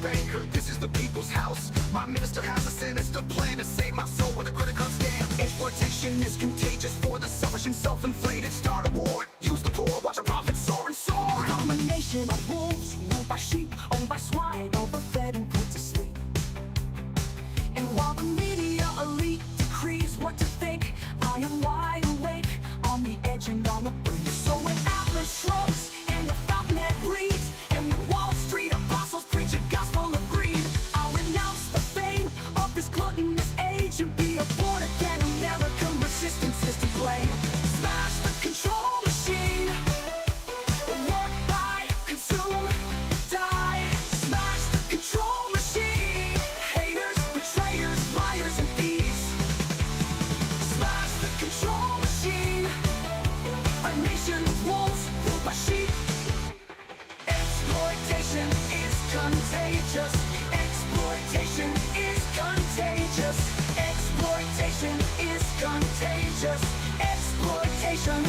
baker, this is the people's house. My minister has a sinister plan to save my soul with a credit card scam. Exploitation is contagious for the selfish and self-inflated. Start a war, use the poor, watch a profit soar and soar. Combination of wolves, ruled by sheep, owned by swine, overfed and put to sleep. And while the media elite decrees what to think, I am wide awake, on the edge and on the brink. So when Atlas shrugs and the fountainhead bleeds, and when Wall Street apostles preach a gospel of greed, I'll renounce the fame of this gluttonous age and be a born-again American resistance system blade. Smash the control machine, work, buy, consume, die. Smash the control machine, haters, betrayers, liars and thieves. Smash the control machine, a nation of wolves ruled by sheep. Exploitation is contagious. Exploitation is contagious. Exploitation is contagious. Exploitation.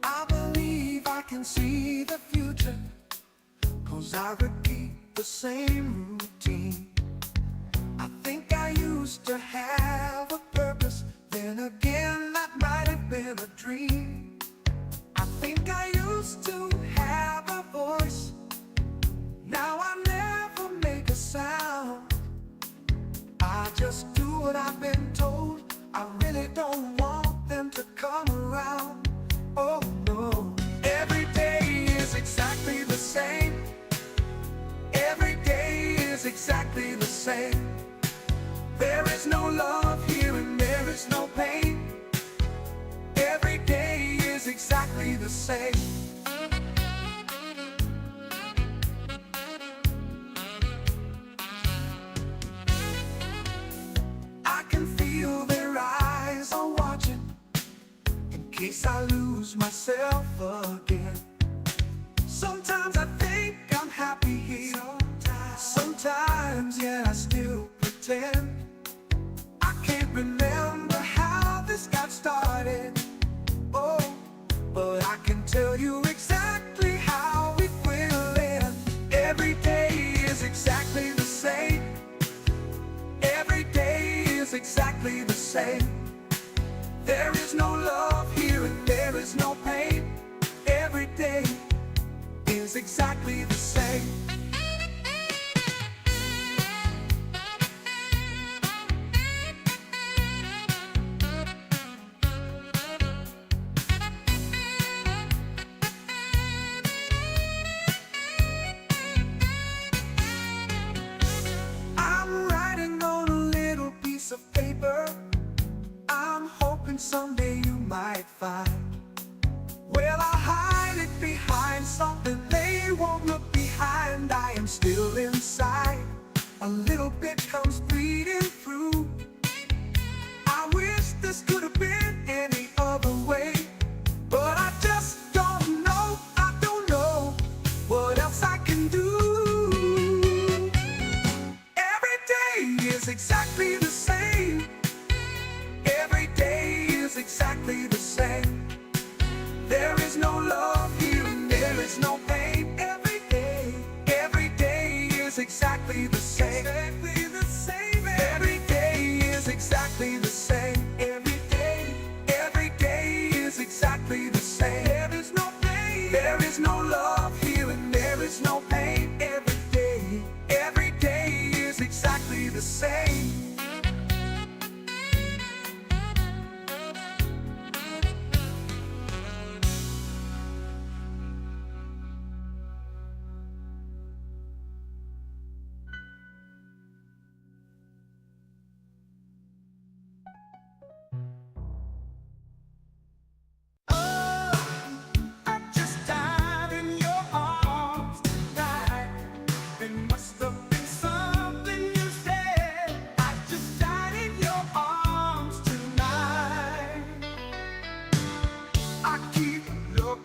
I believe I can see the future, 'cause I repeat the same routine. I think I used to have a purpose, then again that might have been a dream. I think I used to have a voice, now I never make a sound. I just do what I've been told, I really don't want them to come around. Oh no, every day is exactly the same. Every day is exactly the same. There is no love here and there is no pain. Every day is exactly the same. I can feel their eyes are watching, in case I lose myself again. Sometimes I think I'm happy here, sometimes, yeah, I still pretend. I can't remember how this got started, oh, but I can tell you exactly how it will end. Every day is exactly the same. Every day is exactly the same. There is no love here and there is no pain. Every day is exactly the same. I'm writing on a little piece of paper, I'm hoping someday you might find. Well, I'll hide it behind something they won't look behind. I am still inside, a little bit comes bleeding through. I wish this could have been any other way, but I just don't know, I don't know what else I can do. Every day is exactly the same. Every day is exactly the same. There is no love here and there is no pain. Every day is exactly the same. Exactly the same. Every day is exactly the same. Every day is exactly the same. There is no pain. There is no love here and there is no pain. Every day is exactly the same.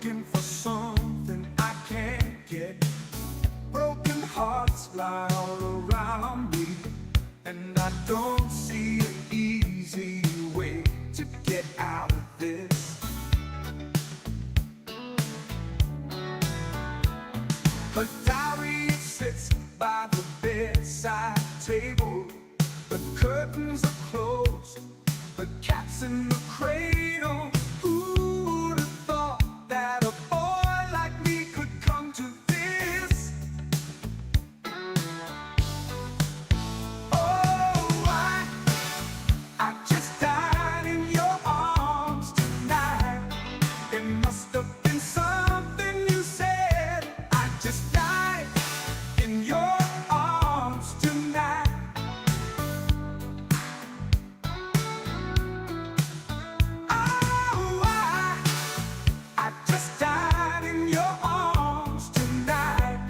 looking for something I can't get. Broken hearts lie all around me, and I don't see an easy way to get out of this. Her diary sits by the bedside table. The curtains are closed, the cat's in the cradle. Who would have thought that a boy like me could come to this? Oh, I just died in your arms tonight. It must have been something you said. I just died in your arms tonight. Oh, I just died in your arms tonight.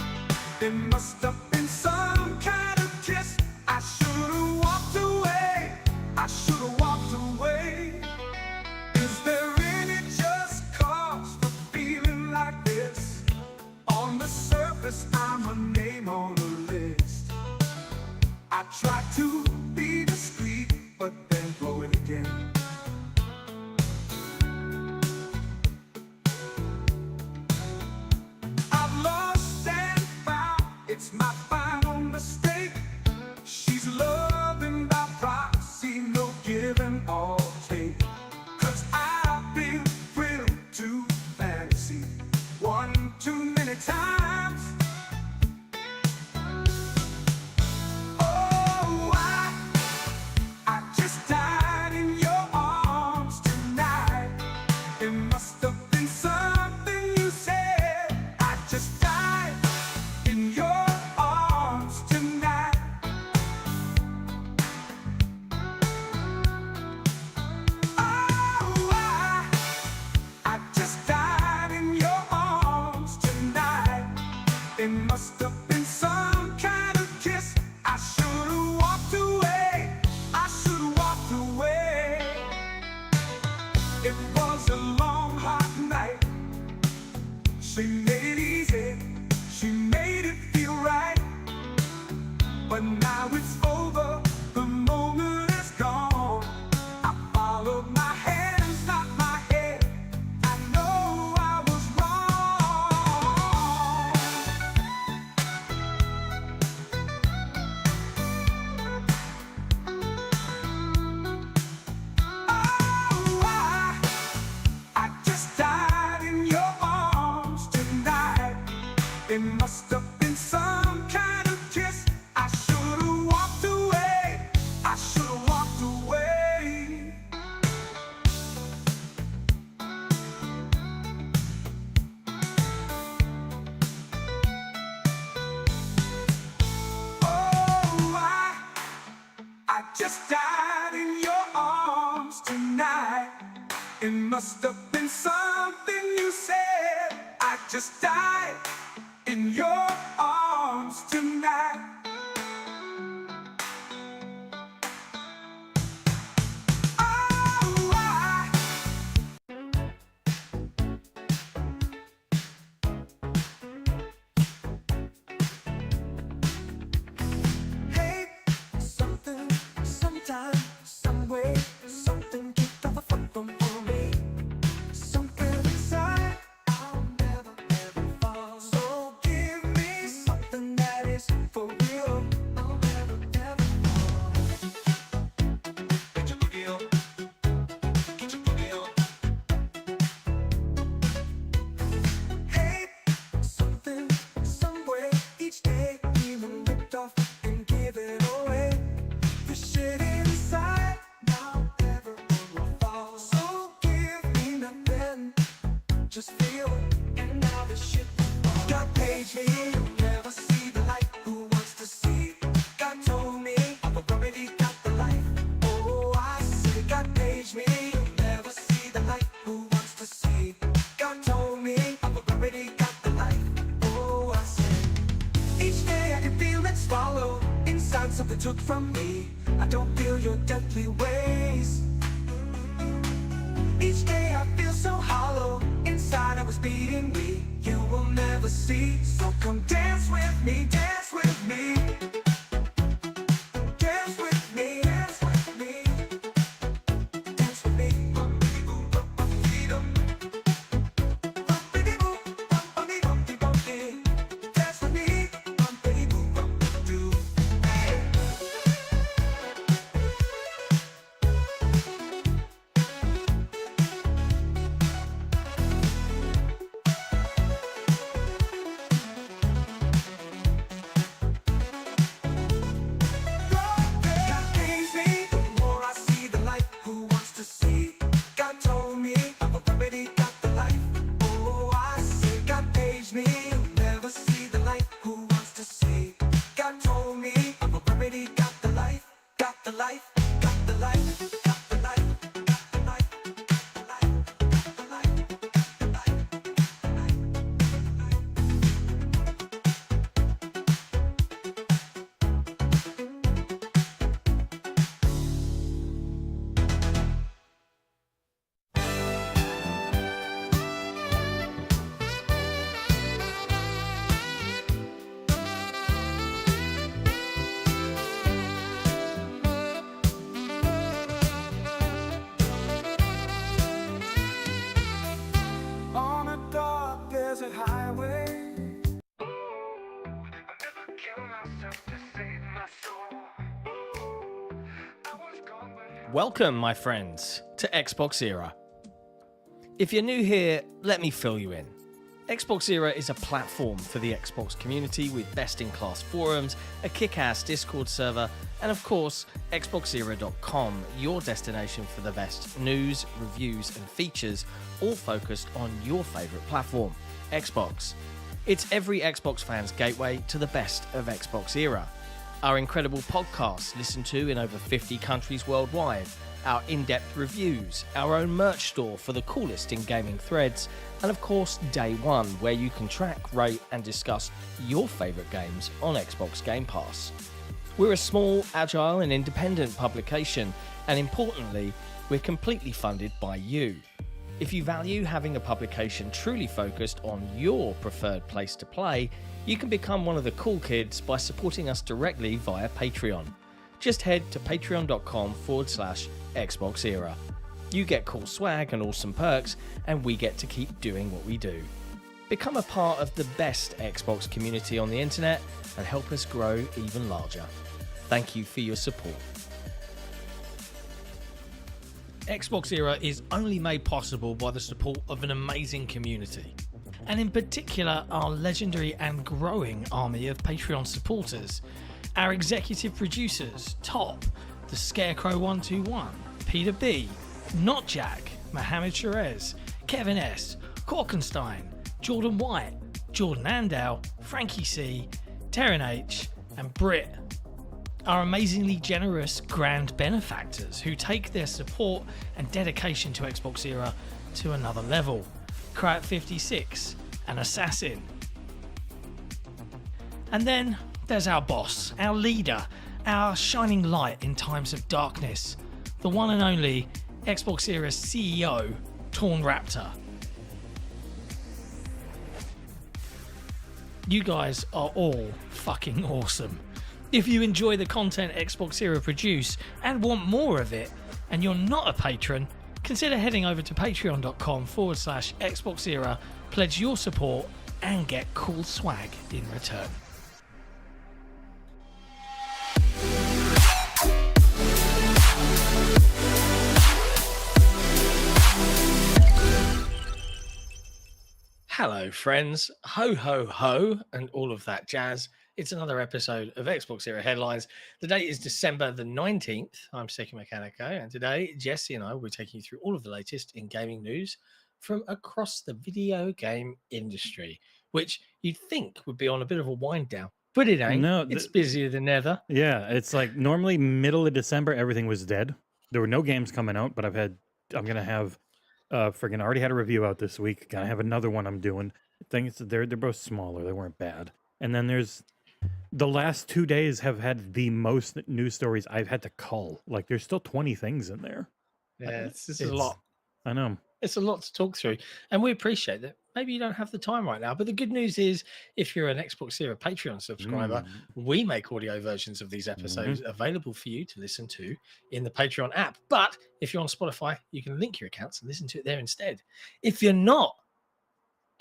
It must have been some kind of kiss. I should have walked away. I should have walked away. Is there any just cause for feeling like this? On the surface, I'm a name on a list. I try to be discreet, but then blow it again. I've lost and found, it's my final mistake. She's loving by proxy, no giving or take. 'Cause I've been thrilled to fantasy one too many times. Oh, I just died in your arms tonight. It must have been something you said. I just died in your arms tonight. Oh, I just died in your arms tonight. It must have been some kind of kiss. I should have walked away. I should have walked away. It was a long, hot night. She made it easy. She made it feel right. But now it's over. The moment is gone. I followed my hands, not my head. I know I was wrong. Oh, I just died in your arms tonight. It must have been some kind of kiss. I should have walked away. I should have walked away. Oh, I just died in your arms tonight. It must have been something you said. I just died in your arms tonight. Oh, hey, something, sometime, some way, something kicked off a foot for me. Something inside, I'll never ever fall. So give me something that is for real. I'll never ever fall. Get your boogie on. Get your boogie on. Hey, something, some way, each day even ripped off and given away. The shit inside, now everyone will fall. So give me nothing, just feel, and now the shit God page me, you'll never see the light. Who wants to see? God told me, I've already got the light. Oh, I see, God page me, you'll never see the light. Who wants to see? God told me, I've already got the light. Oh, I see. Each day I can feel it swallow inside something took from me. I don't feel your deadly ways. Each day I feel so hollow inside. I was beating never see. So come dance with me, dance with me. Dance with me, dance with me. Dance with me. Bumpity boo, bumpity dum. Bumpity boo, bumpity bumpity bumpity. Dance with me, bumpity boo, bumpity doo. Hey. God gave me, the more I see the light. Who wants to see? God told me, I've already got the life. Oh, I say God paged me, you'll never see the light. Who wants to see? God told me, I've already got the life. Got the life, got the life, got the life, got the life, got the life, got the life, got the life, got the life. On a dark desert highway. Welcome, my friends, to Xbox Era. If you're new here, let me fill you in. Xbox Era is a platform for the Xbox community with best-in-class forums, a kick-ass Discord server, and of course, XboxEra.com, your destination for the best news, reviews, and features, all focused on your favourite platform, Xbox. It's every Xbox fan's gateway to the best of Xbox Era. Our incredible podcasts listened to in over 50 countries worldwide, our in-depth reviews, our own merch store for the coolest in gaming threads, and of course Day One, where you can track, rate and discuss your favourite games on Xbox Game Pass. We're a small, agile and independent publication, and importantly, we're completely funded by you. If you value having a publication truly focused on your preferred place to play, you can become one of the cool kids by supporting us directly via Patreon. Just head to patreon.com/Xbox Era. You get cool swag and awesome perks, and we get to keep doing what we do. Become a part of the best Xbox community on the internet and help us grow even larger. Thank you for your support. Xbox Era is only made possible by the support of an amazing community, and in particular our legendary and growing army of Patreon supporters. Our executive producers, Top, the Scarecrow 121, Peter B, Not Jack, Mohammed Sherez, Kevin S, Korkenstein, Jordan White, Jordan Andau, Frankie C, Terran H, and Britt. Our amazingly generous grand benefactors who take their support and dedication to Xbox Era to another level. Krat56, an assassin. And then there's our boss, our leader, our shining light in times of darkness, the one and only Xbox Era CEO, Torn Raptor. You guys are all fucking awesome. If you enjoy the content Xbox Era produce and want more of it, and you're not a patron, consider heading over to patreon.com/Xbox Era, pledge your support, and get cool swag in return. Hello, friends. Ho, ho, ho, and all of that jazz. It's another episode of Xbox Era Headlines. The date is December the 19th. I'm Seki Mechanico, and today Jesse and I will be taking you through all of the latest in gaming news from across the video game industry, which you'd think would be on a bit of a wind down, but it ain't. No, It's busier than ever. Yeah, it's like normally middle of December, everything was dead. There were no games coming out, but I'm gonna have friggin' already had a review out this week. Gonna have another one I'm doing. Things they're both smaller, they weren't bad. And then there's the last 2 days have had the most news stories I've had to cull. Like there's still 20 things in there. Yeah, it's a lot. I know. It's a lot to talk through, and we appreciate that. maybe you don't have the time right now. But the good news is, if you're an Xbox Series Patreon subscriber, we make audio versions of these episodes available for you to listen to in the Patreon app. But if you're on Spotify, you can link your accounts and listen to it there instead. If you're not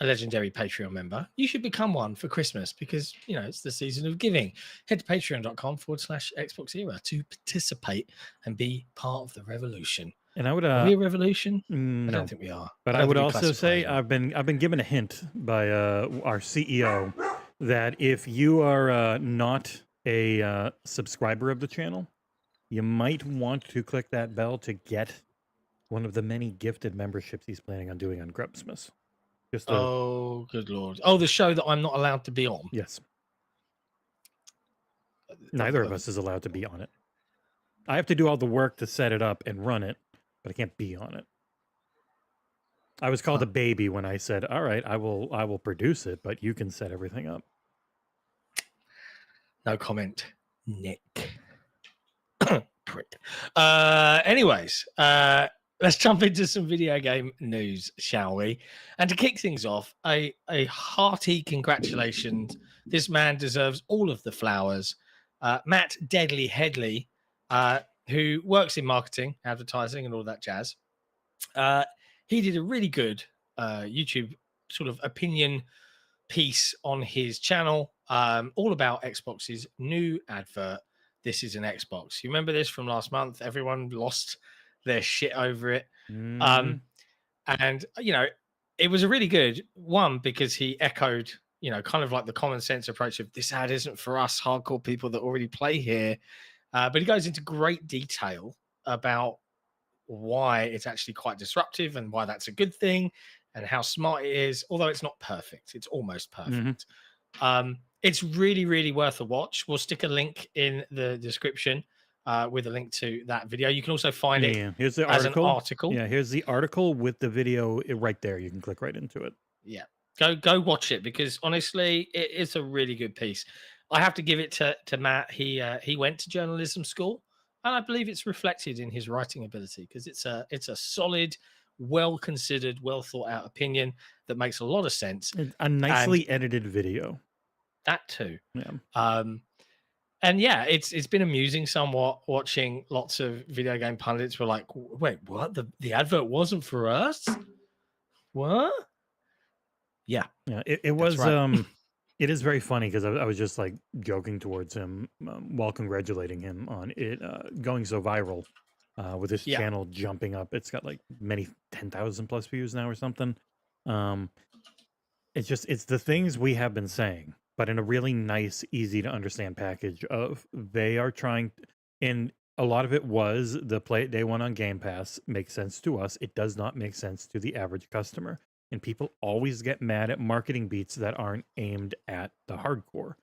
a legendary Patreon member, you should become one for Christmas, because you know it's the season of giving. Head to patreon.com/Xbox Era to participate and be part of the revolution. And I would Are we a revolution? I no, don't think we are. but I don't would think we also say classify I've been given a hint by our CEO that if you are not a subscriber of the channel, you might want to click that bell to get one of the many gifted memberships he's planning on doing on Grubsmas. Just a, Oh, good lord! Oh, the show that I'm not allowed to be on. yes. Neither of us is allowed to be on it. I have to do all the work to set it up and run it, but I can't be on it. I was called a baby when I said, "All right, I will produce it, but you can set everything up." No comment, Nick. Prick. Anyways, let's jump into some video game news, shall we? And to kick things off, a hearty congratulations. This man deserves all of the flowers. Matt Deadly Headley, who works in marketing, advertising, and all that jazz. He did a really good YouTube sort of opinion piece on his channel, all about Xbox's new advert. This is an Xbox. You remember this from last month? Everyone lost their shit over it. And, you know, it was a really good one because he echoed, you know, kind of like the common sense approach of this ad isn't for us hardcore people that already play here. But he goes into great detail about why it's actually quite disruptive and why that's a good thing and how smart it is, although it's not perfect. It's almost perfect. It's really, really worth a watch. We'll stick a link in the description with a link to that video. You can also find it Here's the as article. an article. Yeah, here's the article with the video right there. You can click right into it. Yeah, go watch it, because honestly, it's a really good piece. I have to give it to Matt. He went to journalism school, and I believe it's reflected in his writing ability, because it's a solid, well considered, well thought out opinion that makes a lot of sense. A nicely edited video. That too. Yeah. And yeah, it's been amusing somewhat watching lots of video game pundits were like, wait, what? The advert wasn't for us? What? Yeah. Yeah, it was right. it is very funny because I was just like joking towards him while congratulating him on it going so viral with this channel jumping up. It's got like many 10,000 plus views now or something. It's the things we have been saying, but in a really nice, easy to understand package of they are trying, and a lot of it was the play it day one on Game Pass makes sense to us. It does not make sense to the average customer. And people always get mad at marketing beats that aren't aimed at the hardcore.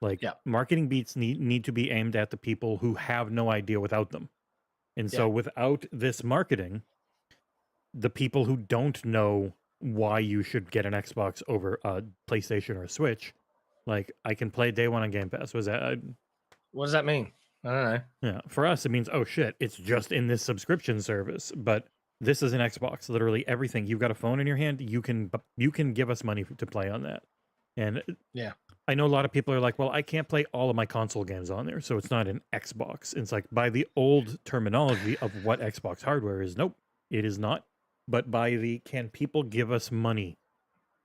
Like marketing beats need to be aimed at the people who have no idea without them. And so without this marketing, the people who don't know why you should get an Xbox over a PlayStation or a Switch, like I can play day one on Game Pass. What does that mean? I don't know. Yeah, for us it means, oh shit, it's just in this subscription service. But this is an Xbox. Literally everything. You've got a phone in your hand. You can give us money to play on that. And I know a lot of people are like, well, I can't play all of my console games on there, so it's not an Xbox. It's like by the old terminology of what Xbox hardware is, nope, it is not. But by the can people give us money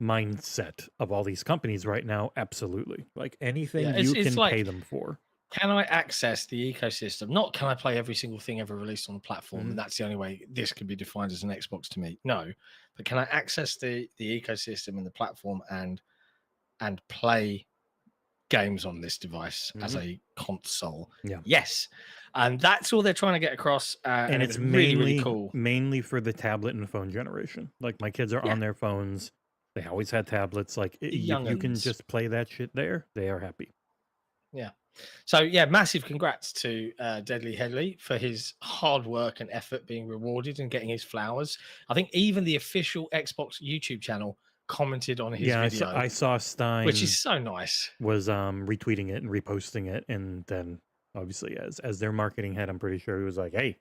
mindset of all these companies right now, absolutely. Like anything you can pay them for. Can I access the ecosystem? Not can I play every single thing ever released on the platform? And that's the only way this can be defined as an Xbox to me. No, but can I access the ecosystem and the platform and play games on this device as a console? Yes, and that's all they're trying to get across. And it's mainly really cool, mainly for the tablet and phone generation. Like my kids are on their phones. They always had tablets. Like you can just play that shit there. They are happy. Yeah. So yeah, massive congrats to Deadly Headley for his hard work and effort being rewarded and getting his flowers. I think even the official Xbox YouTube channel commented on his video. I saw Stein, which is so nice, was retweeting it and reposting it, and then obviously as their marketing head, I'm pretty sure he was like, hey,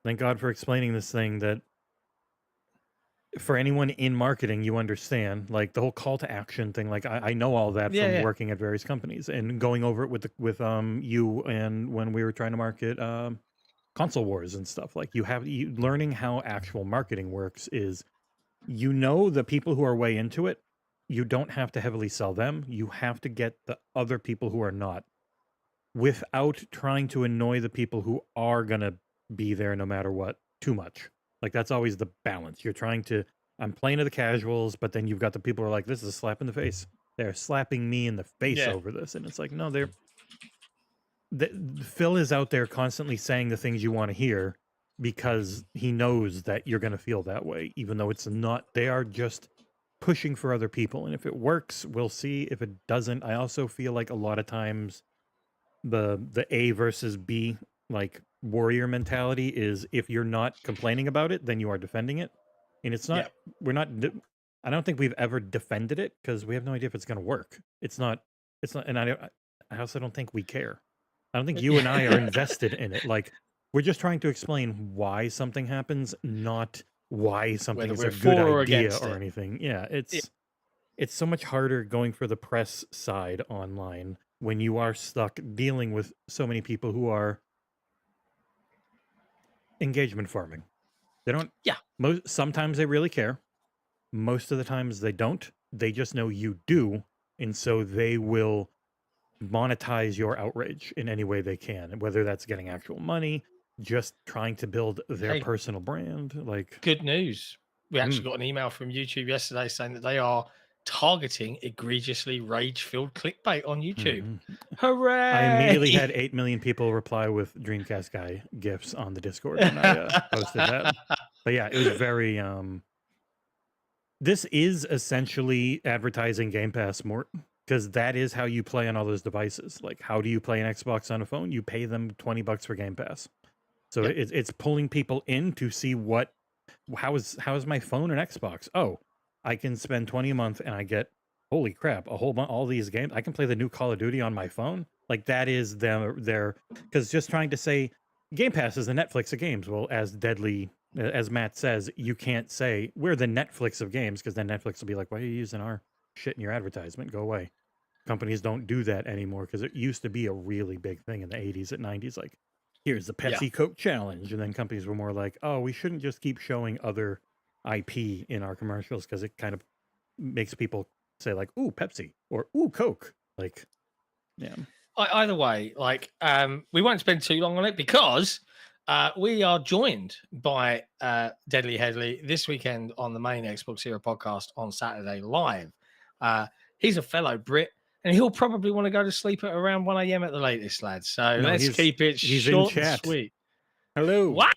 thank God for explaining this thing that for anyone in marketing, you understand like the whole call to action thing. Like I know all that Yeah, from yeah. working at various companies and going over it with you and when we were trying to market console wars and stuff. Like learning how actual marketing works is, the people who are way into it, you don't have to heavily sell them. You have to get the other people who are not, without trying to annoy the people who are gonna be there no matter what too much. Like that's always the balance. I'm playing to the casuals, but then you've got the people who are like, this is a slap in the face. They're slapping me in the face Yeah. over this. And it's like, no, Phil is out there constantly saying the things you want to hear because he knows that you're going to feel that way, even though it's not. They are just pushing for other people. And if it works, we'll see. If it doesn't, I also feel like a lot of times the A versus B like warrior mentality is, if you're not complaining about it, then you are defending it. And it's not, I don't think we've ever defended it because we have no idea if it's going to work. It's not, and I also don't think we care. I don't think you and I are invested in it. Like, we're just trying to explain why something happens, not why something Whether is a we're good for or idea against or it. anything. Yeah, it's so much harder going for the press side online when you are stuck dealing with so many people who are engagement farming. They don't. Yeah. Sometimes they really care. Most of the times they don't. They just know you do, and so they will monetize your outrage in any way they can, whether that's getting actual money, just trying to build their Hey. personal brand. Like, Good news. We actually got an email from YouTube yesterday saying that they are targeting egregiously rage-filled clickbait on YouTube. Hooray! I immediately had 8 million people reply with Dreamcast guy gifs on the Discord when I posted that. But yeah, it was very this is essentially advertising Game Pass more, because that is how you play on all those devices. Like, how do you play an Xbox on a phone? You pay them $20 for Game Pass. So Yep. it's pulling people in to see how is my phone an Xbox? Oh, I can spend 20 a month and I get, holy crap, a whole bunch, all these games. I can play the new Call of Duty on my phone. Like, that is their, because just trying to say Game Pass is the Netflix of games. Well, as Matt says, you can't say we're the Netflix of games, because then Netflix will be like, why are you using our shit in your advertisement? Go away. Companies don't do that anymore, because it used to be a really big thing in the 80s and 90s. Like, here's the Pepsi Coke challenge. And then companies were more like, oh, we shouldn't just keep showing other IP in our commercials, because it kind of makes people say like, ooh, Pepsi, or ooh, Coke. Like, yeah. Either way, like, we won't spend too long on it because we are joined by Deadly Headley this weekend on the main Xbox Era podcast on Saturday live. He's a fellow Brit, and he'll probably want to go to sleep at around 1 a.m. at the latest, lads. So let's keep it short and sweet. Hello. What?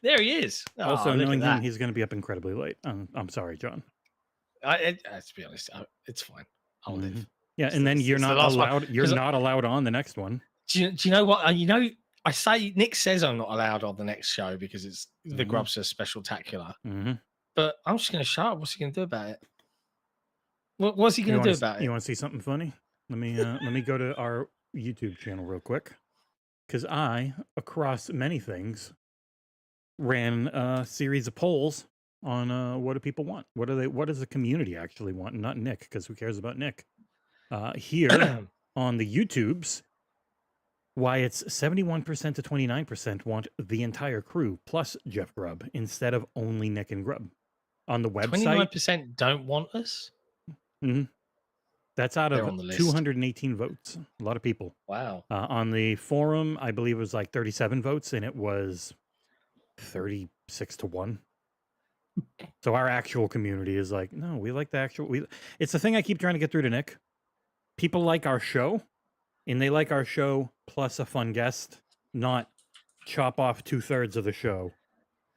There he is. Also, look knowing at him, that. he's going to be up incredibly late. I'm sorry, John. To be honest, it's fine. I'll live. Yeah, and then you're not allowed. You're not allowed on the next one. Do you know what? I say Nick says I'm not allowed on the next show because it's the Grubster Special-tacular. But I'm just going to shut up. What's he going to do about it? What's he going to do about it? You want to see something funny? Let me go to our YouTube channel real quick, because I, across many things, ran a series of polls on what do people want? What does the community actually want? And not Nick, because who cares about Nick? Here on the YouTubes, why it's 71% to 29% want the entire crew plus Jeff Grubb instead of only Nick and Grubb. On the website, 29% don't want us. That's out They're of on the list. 218 votes. A lot of people. Wow. On the forum, I believe it was like 37 votes, and it was 36 to 1. So our actual community is like, no, we like the actual. It's the thing I keep trying to get through to Nick. People like our show, and they like our show plus a fun guest, not chop off 2/3 of the show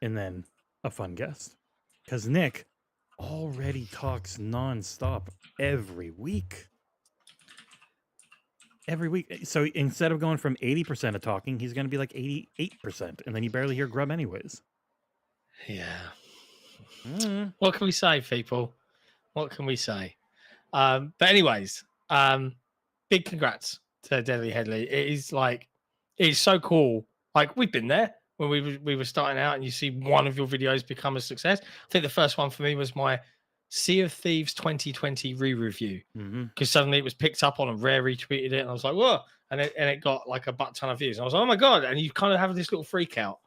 and then a fun guest. Because Nick already talks nonstop every week. Every week. So instead of going from 80% of talking, he's going to be like 88%. And then you barely hear Grubb anyways. Yeah. What can we say, people? What can we say? But anyways, big congrats to Deadly Headley. It is so cool. Like, we've been there. when we were starting out, and you see one of your videos become a success. I think the first one for me was my Sea of Thieves 2020 re-review, because suddenly it was picked up on and Rare retweeted it, and I was like, whoa, and it got like a butt ton of views. And I was like, oh my god! And you kind of have this little freak out.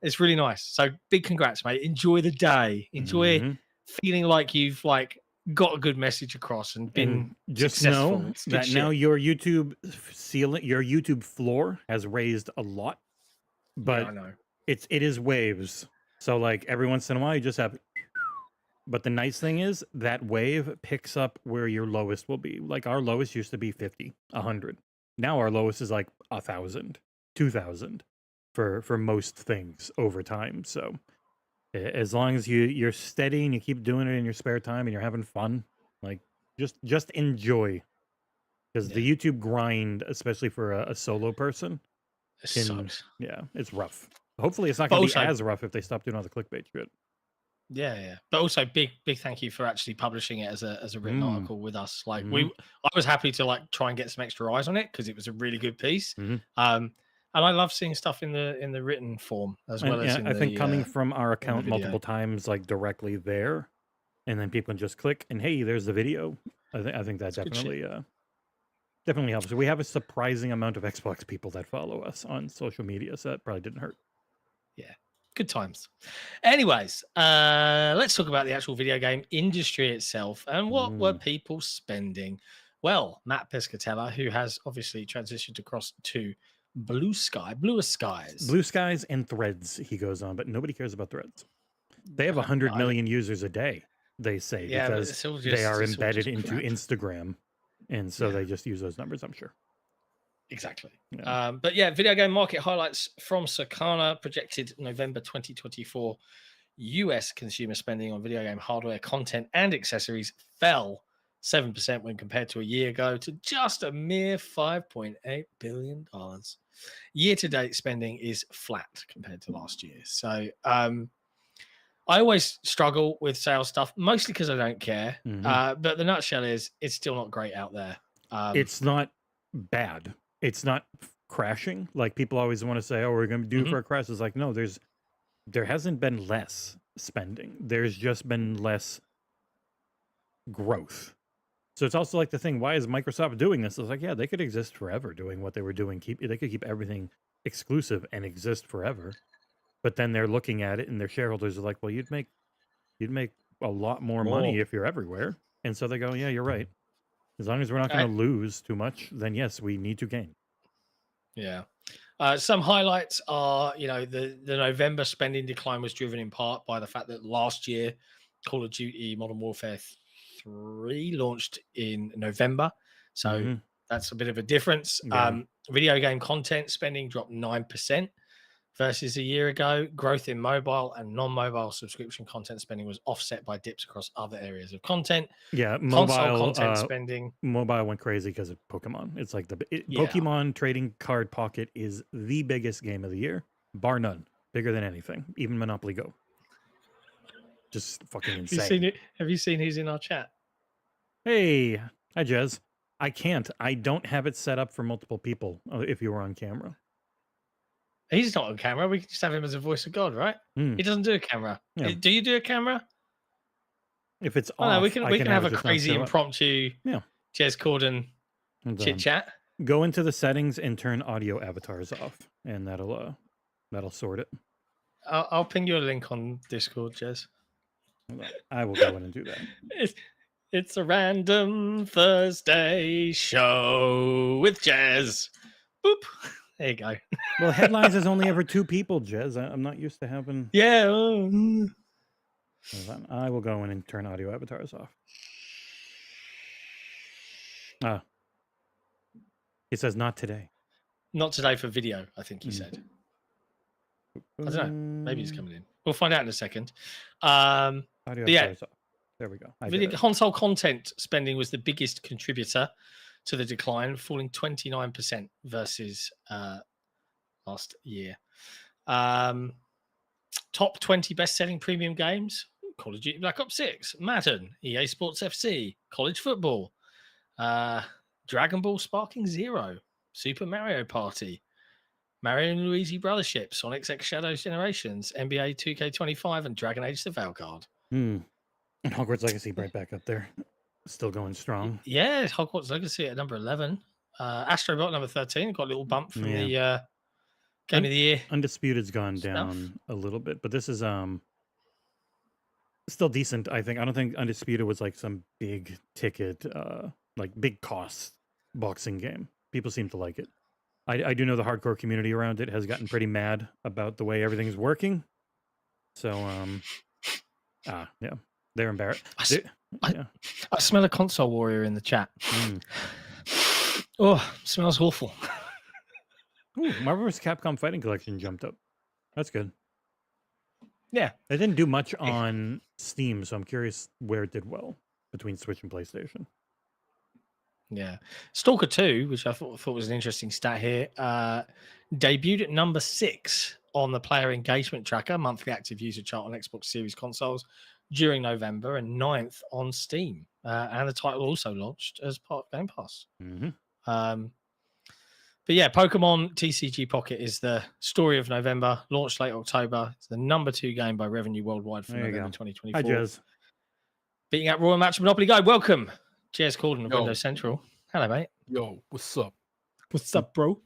It's really nice. So big congrats, mate. Enjoy the day. Enjoy feeling like you've like got a good message across and been just successful. know It's good that shit. now your YouTube ceiling, your YouTube floor has raised a lot, but I know. it is waves. So like every once in a while you just have, but the nice thing is that wave picks up where your lowest will be. Like our lowest used to be 50, 100. Now our lowest is like 1,000, 2,000 for most things over time. So as long as you're steady and you keep doing it in your spare time and you're having fun, like just enjoy, because the YouTube grind, especially for a solo person, It can, sucks. yeah, it's rough. Hopefully it's not But going to be also- as rough if they stop doing all the clickbait shit. Yeah. But also big thank you for actually publishing it as a written article with us. Like I was happy to like try and get some extra eyes on it because it was a really good piece. And I love seeing stuff in the written form as well as in I think the, coming from our account video. multiple times, like directly there, and then people can just click and hey, there's the video. I think that good shit. definitely helps. So we have a surprising amount of Xbox people that follow us on social media, so that probably didn't hurt. Yeah, good times. Anyways, let's talk about the actual video game industry itself and what were people spending. Well, Matt Piscatella, who has obviously transitioned across to bluer skies and Threads, he goes on, but nobody cares about Threads. They have 100 million users a day, they say, because they are embedded into Instagram, and so they just use those numbers, I'm sure. Exactly. Yeah. But yeah, video game market highlights from Circana projected November 2024 US consumer spending on video game hardware, content, and accessories fell 7% when compared to a year ago to just a mere $5.8 billion. Year-to-date spending is flat compared to last year. So I always struggle with sales stuff, mostly because I don't care. But the nutshell is it's still not great out there. It's not bad. It's not crashing. Like people always want to say, oh, we're going to do for a crash. It's like, no, there hasn't been less spending. There's just been less growth. So it's also like the thing, why is Microsoft doing this? It's like, yeah, they could exist forever doing what they were doing. They could keep everything exclusive and exist forever. But then they're looking at it and their shareholders are like, well, you'd make a lot more money if you're everywhere. And so they go, yeah, you're right. As long as we're not going to lose too much, then yes, we need to gain. Yeah. Some highlights are, the November spending decline was driven in part by the fact that last year Call of Duty Modern Warfare 3 launched in November. So that's a bit of a difference. Yeah. Video game content spending dropped 9% versus a year ago. Growth in mobile and non-mobile subscription content spending was offset by dips across other areas of content. Yeah, console content spending. Mobile went crazy because of Pokemon. It's like Pokemon Trading Card Pocket is the biggest game of the year, bar none. Bigger than anything, even Monopoly Go. Just fucking insane. Have you seen who's in our chat? Hey, hi Jez. I can't. I don't have it set up for multiple people. If you were on camera. He's not on camera. We can just have him as a voice of God, right? He doesn't do a camera. Yeah. Do you do a camera? If it's off, no, we can have a crazy impromptu Jez Corden chit chat. Go into the settings and turn audio avatars off, and that'll sort it. I'll ping you a link on Discord, Jez. I will go in and do that. It's a random Thursday show with Jez. Boop. There you go. Well, headlines is only ever 2 people, Jez. I'm not used to having. Yeah. I will go in and turn audio avatars off. It says not today. Not today for video, I think he said. I don't know. Maybe he's coming in. We'll find out in a second. Audio avatars off. There we go. Video console content spending was the biggest contributor to the decline, falling 29% versus last year. Top 20 best-selling premium games: Call of Duty Black Ops 6, Madden, EA Sports FC, college football, Dragon Ball Sparking Zero, Super Mario Party, Mario and Luigi Brothers Ship, Sonic X Shadows Generations, NBA 2K25, and Dragon Age Survival Card. And Hogwarts Legacy right back up there. Still going strong. Yeah, Hogwarts Legacy at number 11. Astrobot number 13. Got a little bump from the Game of the Year. Undisputed's gone down a little bit, but this is still decent, I think. I don't think Undisputed was like some big ticket, like big cost boxing game. People seem to like it. I do know the hardcore community around it has gotten pretty mad about the way everything's working. So, yeah, they're embarrassed. I smell a console warrior in the chat. Oh, smells awful. Ooh, Marvel vs. Capcom Fighting Collection jumped up. That's good. Yeah. It didn't do much on Steam, so I'm curious where it did well between Switch and PlayStation. Yeah. Stalker 2, which I thought was an interesting stat here, debuted at number 6 on the player engagement tracker, monthly active user chart on Xbox Series consoles during November, and 9th on Steam. And the title also launched as part of Game Pass. But yeah, Pokemon TCG Pocket is the story of November, launched late October. It's the number 2 game by revenue worldwide for November 2024. Hi, Jez. Beating out Royal Match Monopoly Go. Welcome, Jez Corden of Windows Central. Hello, mate. Yo, what's up? What's up, bro?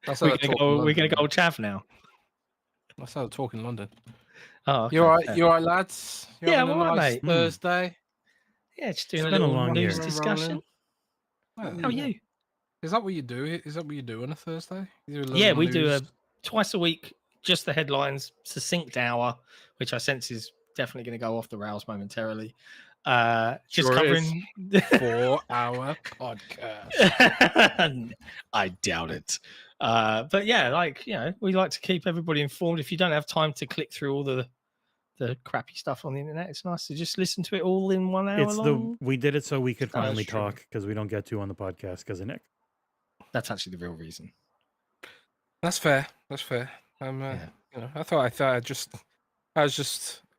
That's We're gonna go chav now. That's how I talk in London. Oh, okay. You all right? You all right, lads? You Yeah, having I'm a all right, nice mate. Thursday. Yeah, just doing It's a been a little long news year. discussion. Oh, How are you? Is that what you do? Is that what you do on a Thursday? You do a Yeah, little we do news? twice a week, just the headlines, succinct hour, which I sense is definitely going to go off the rails momentarily. Just Sure covering 4-hour podcast. I doubt it. But yeah, like, you know, we like to keep everybody informed. If you don't have time to click through all the crappy stuff on the internet, it's nice to just listen to it all in 1 hour long. We did it so we could Oh, that's finally true. talk because we don't get to on the podcast because of Nick. That's actually the real reason. That's fair. That's fair. You know, I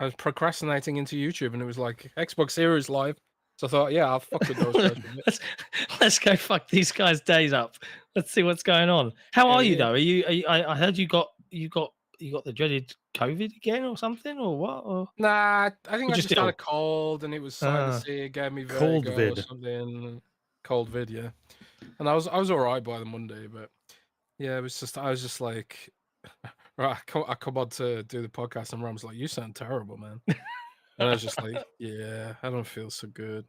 was procrastinating into YouTube, and it was like Xbox Series live. So I thought, yeah, I'll fuck with those guys. Let's go fuck these guys' days up. Let's see what's going on. How are you though? Are you? I heard you got the dreaded COVID again or something or what? Or... Nah, I think Or I just just had ill? a cold, and it was sinusy. It gave me Cold vertigo vid. or something. Cold vid, yeah. And I was all right by the Monday, but yeah, I was just like, right, I come on to do the podcast, and Ram's like, "You sound terrible, man." And I was just like, "Yeah, I don't feel so good.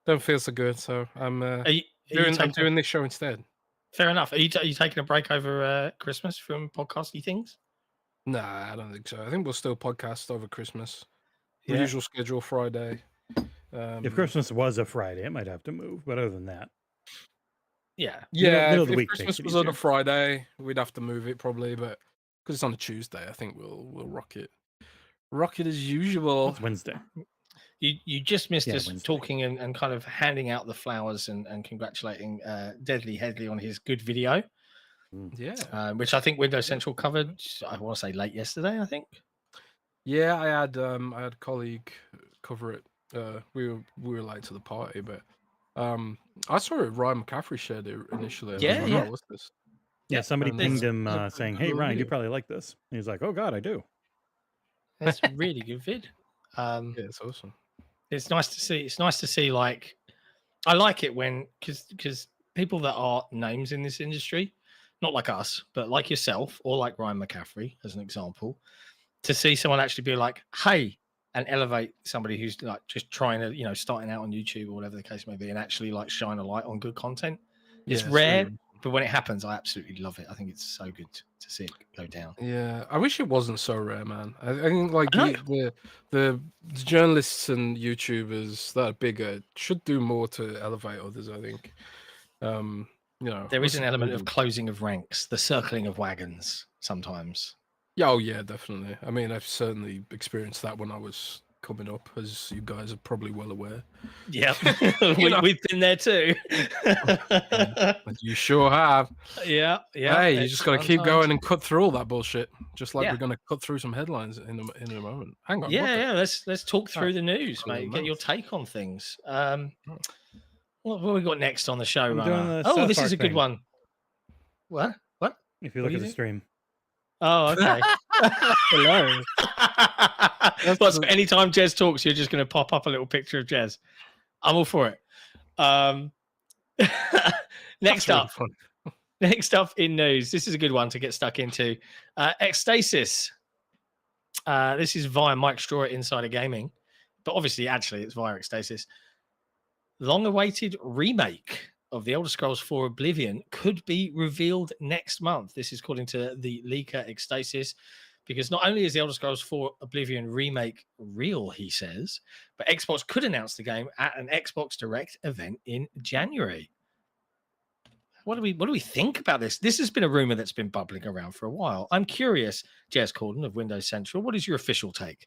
Don't feel so good." So I'm I'm doing this show instead. Fair enough. Are you taking a break over Christmas from podcasty things? Nah, I don't think so. I think we'll still podcast over Christmas. The Yeah. usual schedule, Friday. If Christmas was a Friday, it might have to move. But other than that, Yeah. Yeah, middle of the if week Christmas makes it was on a easier. Friday, we'd have to move it probably, but because it's on a Tuesday, I think we'll rock it. Rock it as usual. It's Wednesday. You just missed Yeah, us Wednesday. talking and kind of handing out the flowers and congratulating Deadly Headley on his good video, Yeah. which I think Windows Central covered. I want to say late yesterday, I think. Yeah, I had a colleague cover it. We were late to the party, but I saw it. Ryan McCaffrey shared it initially. And I was Yeah, like, yeah. "Oh, what's this?" Yeah, somebody And pinged it's him a saying, pretty "Hey cool Ryan, you video. probably like this." And he's like, "Oh God, I do." It's a really good vid. Yeah, it's awesome. It's nice to see. It's nice to see. Like, I like it when because people that are names in this industry, not like us, but like yourself or like Ryan McCaffrey, as an example, to see someone actually be like, "Hey," and elevate somebody who's like just trying to, you know, starting out on YouTube or whatever the case may be, and actually like shine a light on good content. It's Yeah, rare, really but when it happens, I absolutely love it. I think it's so good to see it go down. Yeah, I wish it wasn't so rare, man. I think like I the journalists and YouTubers that are bigger should do more to elevate others. I think, you know, There is an element of support them. closing of ranks, the circling of wagons sometimes. Yeah, oh yeah, definitely. I mean, I've certainly experienced that when I was coming up, as you guys are probably well aware. Yeah, know. we've been there too. You sure have. Yeah. Hey, you just got to keep sometimes. going and cut through all that bullshit. Just like Yeah. we're going to cut through some headlines in a moment. Hang on. what Yeah, the- yeah. Let's talk through the news, Cool, mate. Get your nice. take on things. What have we got next on the show, I'm Runner? doing the Oh, South this is Park a good thing. one. What? If you What look do at you the stream. Oh, okay. Hilarious. Well, so anytime Jez talks, you're just going to pop up a little picture of Jez. I'm all for it. Next That's really up, fun. next up in news. This is a good one to get stuck into. Ecstasis. This is via Mike Straw at Insider Gaming, but obviously, actually, it's via Ecstasis. Long-awaited remake of the Elder Scrolls 4 Oblivion could be revealed next month. This is according to the leaker Ecstasis, because not only is the Elder Scrolls 4 Oblivion remake real, he says, but Xbox could announce the game at an Xbox Direct event in January. What do we think about this? This has been a rumor that's been bubbling around for a while. I'm curious, Jez Corden of Windows Central, what is your official take?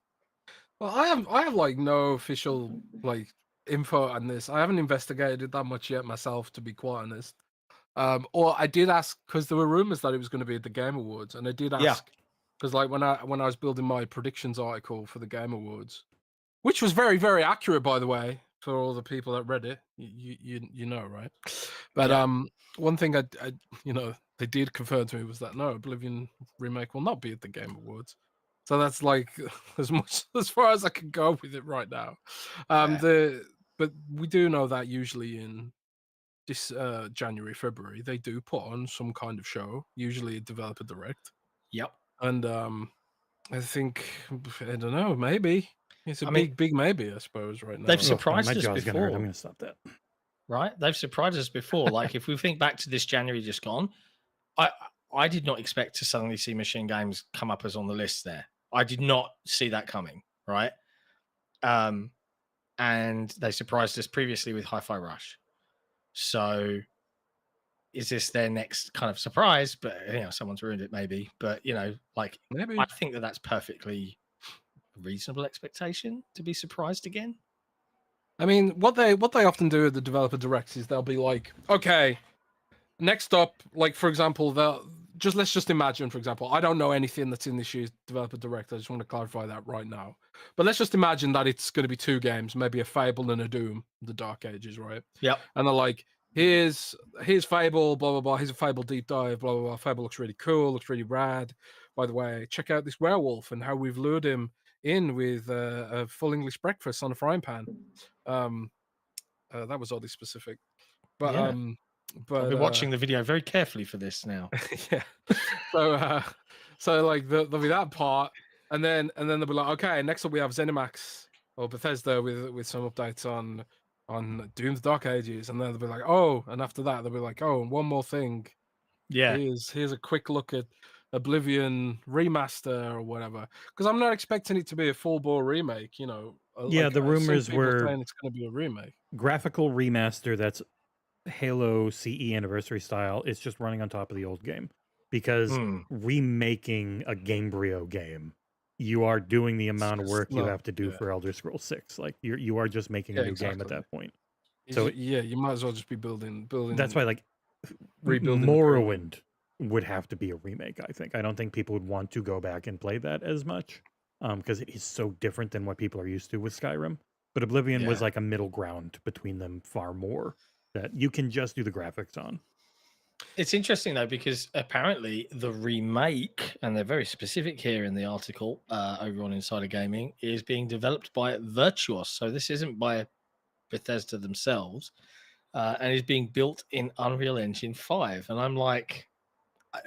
Well, I have like no official like info on this. I haven't investigated that much yet myself, to be quite honest. Or I did ask because there were rumors that it was going to be at the Game Awards, and I did ask because like when I was building my predictions article for the Game Awards, which was very, very accurate, by the way, for all the people that read it. You know, right? But one thing I they did confirm to me was that no, Oblivion remake will not be at the Game Awards. So that's like as far as I can go with it right now. But we do know that usually in this January, February, they do put on some kind of show, usually a developer direct. Yep. And I think I don't know, maybe. It's a big maybe, I suppose, right now. They've surprised my us jaw's gonna hurt. I'm before, gonna stop that. right? They've surprised us before. Like if we think back to this January just gone, I did not expect to suddenly see Machine Games come up as on the list there. I did not see that coming, right? And they surprised us previously with Hi-Fi Rush. So is this their next kind of surprise? But someone's ruined it maybe. But like Maybe. I think that's perfectly reasonable expectation to be surprised again. I mean, what they often do at the developer directs is they'll be like, okay, next up, like for example, let's just imagine, for example, I don't know anything that's in this year's developer direct. I just want to clarify that right now. But let's just imagine that it's going to be 2 games, maybe a Fable and a Doom, the Dark Ages, right? Yep. And they're like, here's Fable, blah blah blah. Here's a Fable deep dive, blah blah blah. Fable looks really cool, looks really rad. By the way, check out this werewolf and how we've lured him in with a full English breakfast on a frying pan. That was oddly specific, but Yeah. but I'll be watching the video very carefully for this now. yeah. So like there'll be that part, and then they'll be like, okay, next up we have ZeniMax or Bethesda with some updates on Doom: The Dark Ages, and then they'll be like, oh, and after that they'll be like, oh, and one more thing. Yeah. Here's a quick look at Oblivion remaster or whatever, because I'm not expecting it to be a full-bore remake. Yeah, the rumors were saying it's going to be a remake. Graphical remaster that's Halo CE anniversary style. It's just running on top of the old game, because remaking a Gamebryo game, you are doing the amount of work you have to do for Elder Scrolls 6. Like you are just making a new game at that point. So you might as well just be building. That's why like rebuilding Morrowind would have to be a remake. I think. I don't think people would want to go back and play that as much, because it is so different than what people are used to with Skyrim. But Oblivion was like a middle ground between them far more, that you can just do the graphics on. It's interesting though, because apparently the remake, and they're very specific here in the article over on Insider Gaming, is being developed by Virtuos. So this isn't by Bethesda themselves, and is being built in Unreal Engine 5. And I'm like,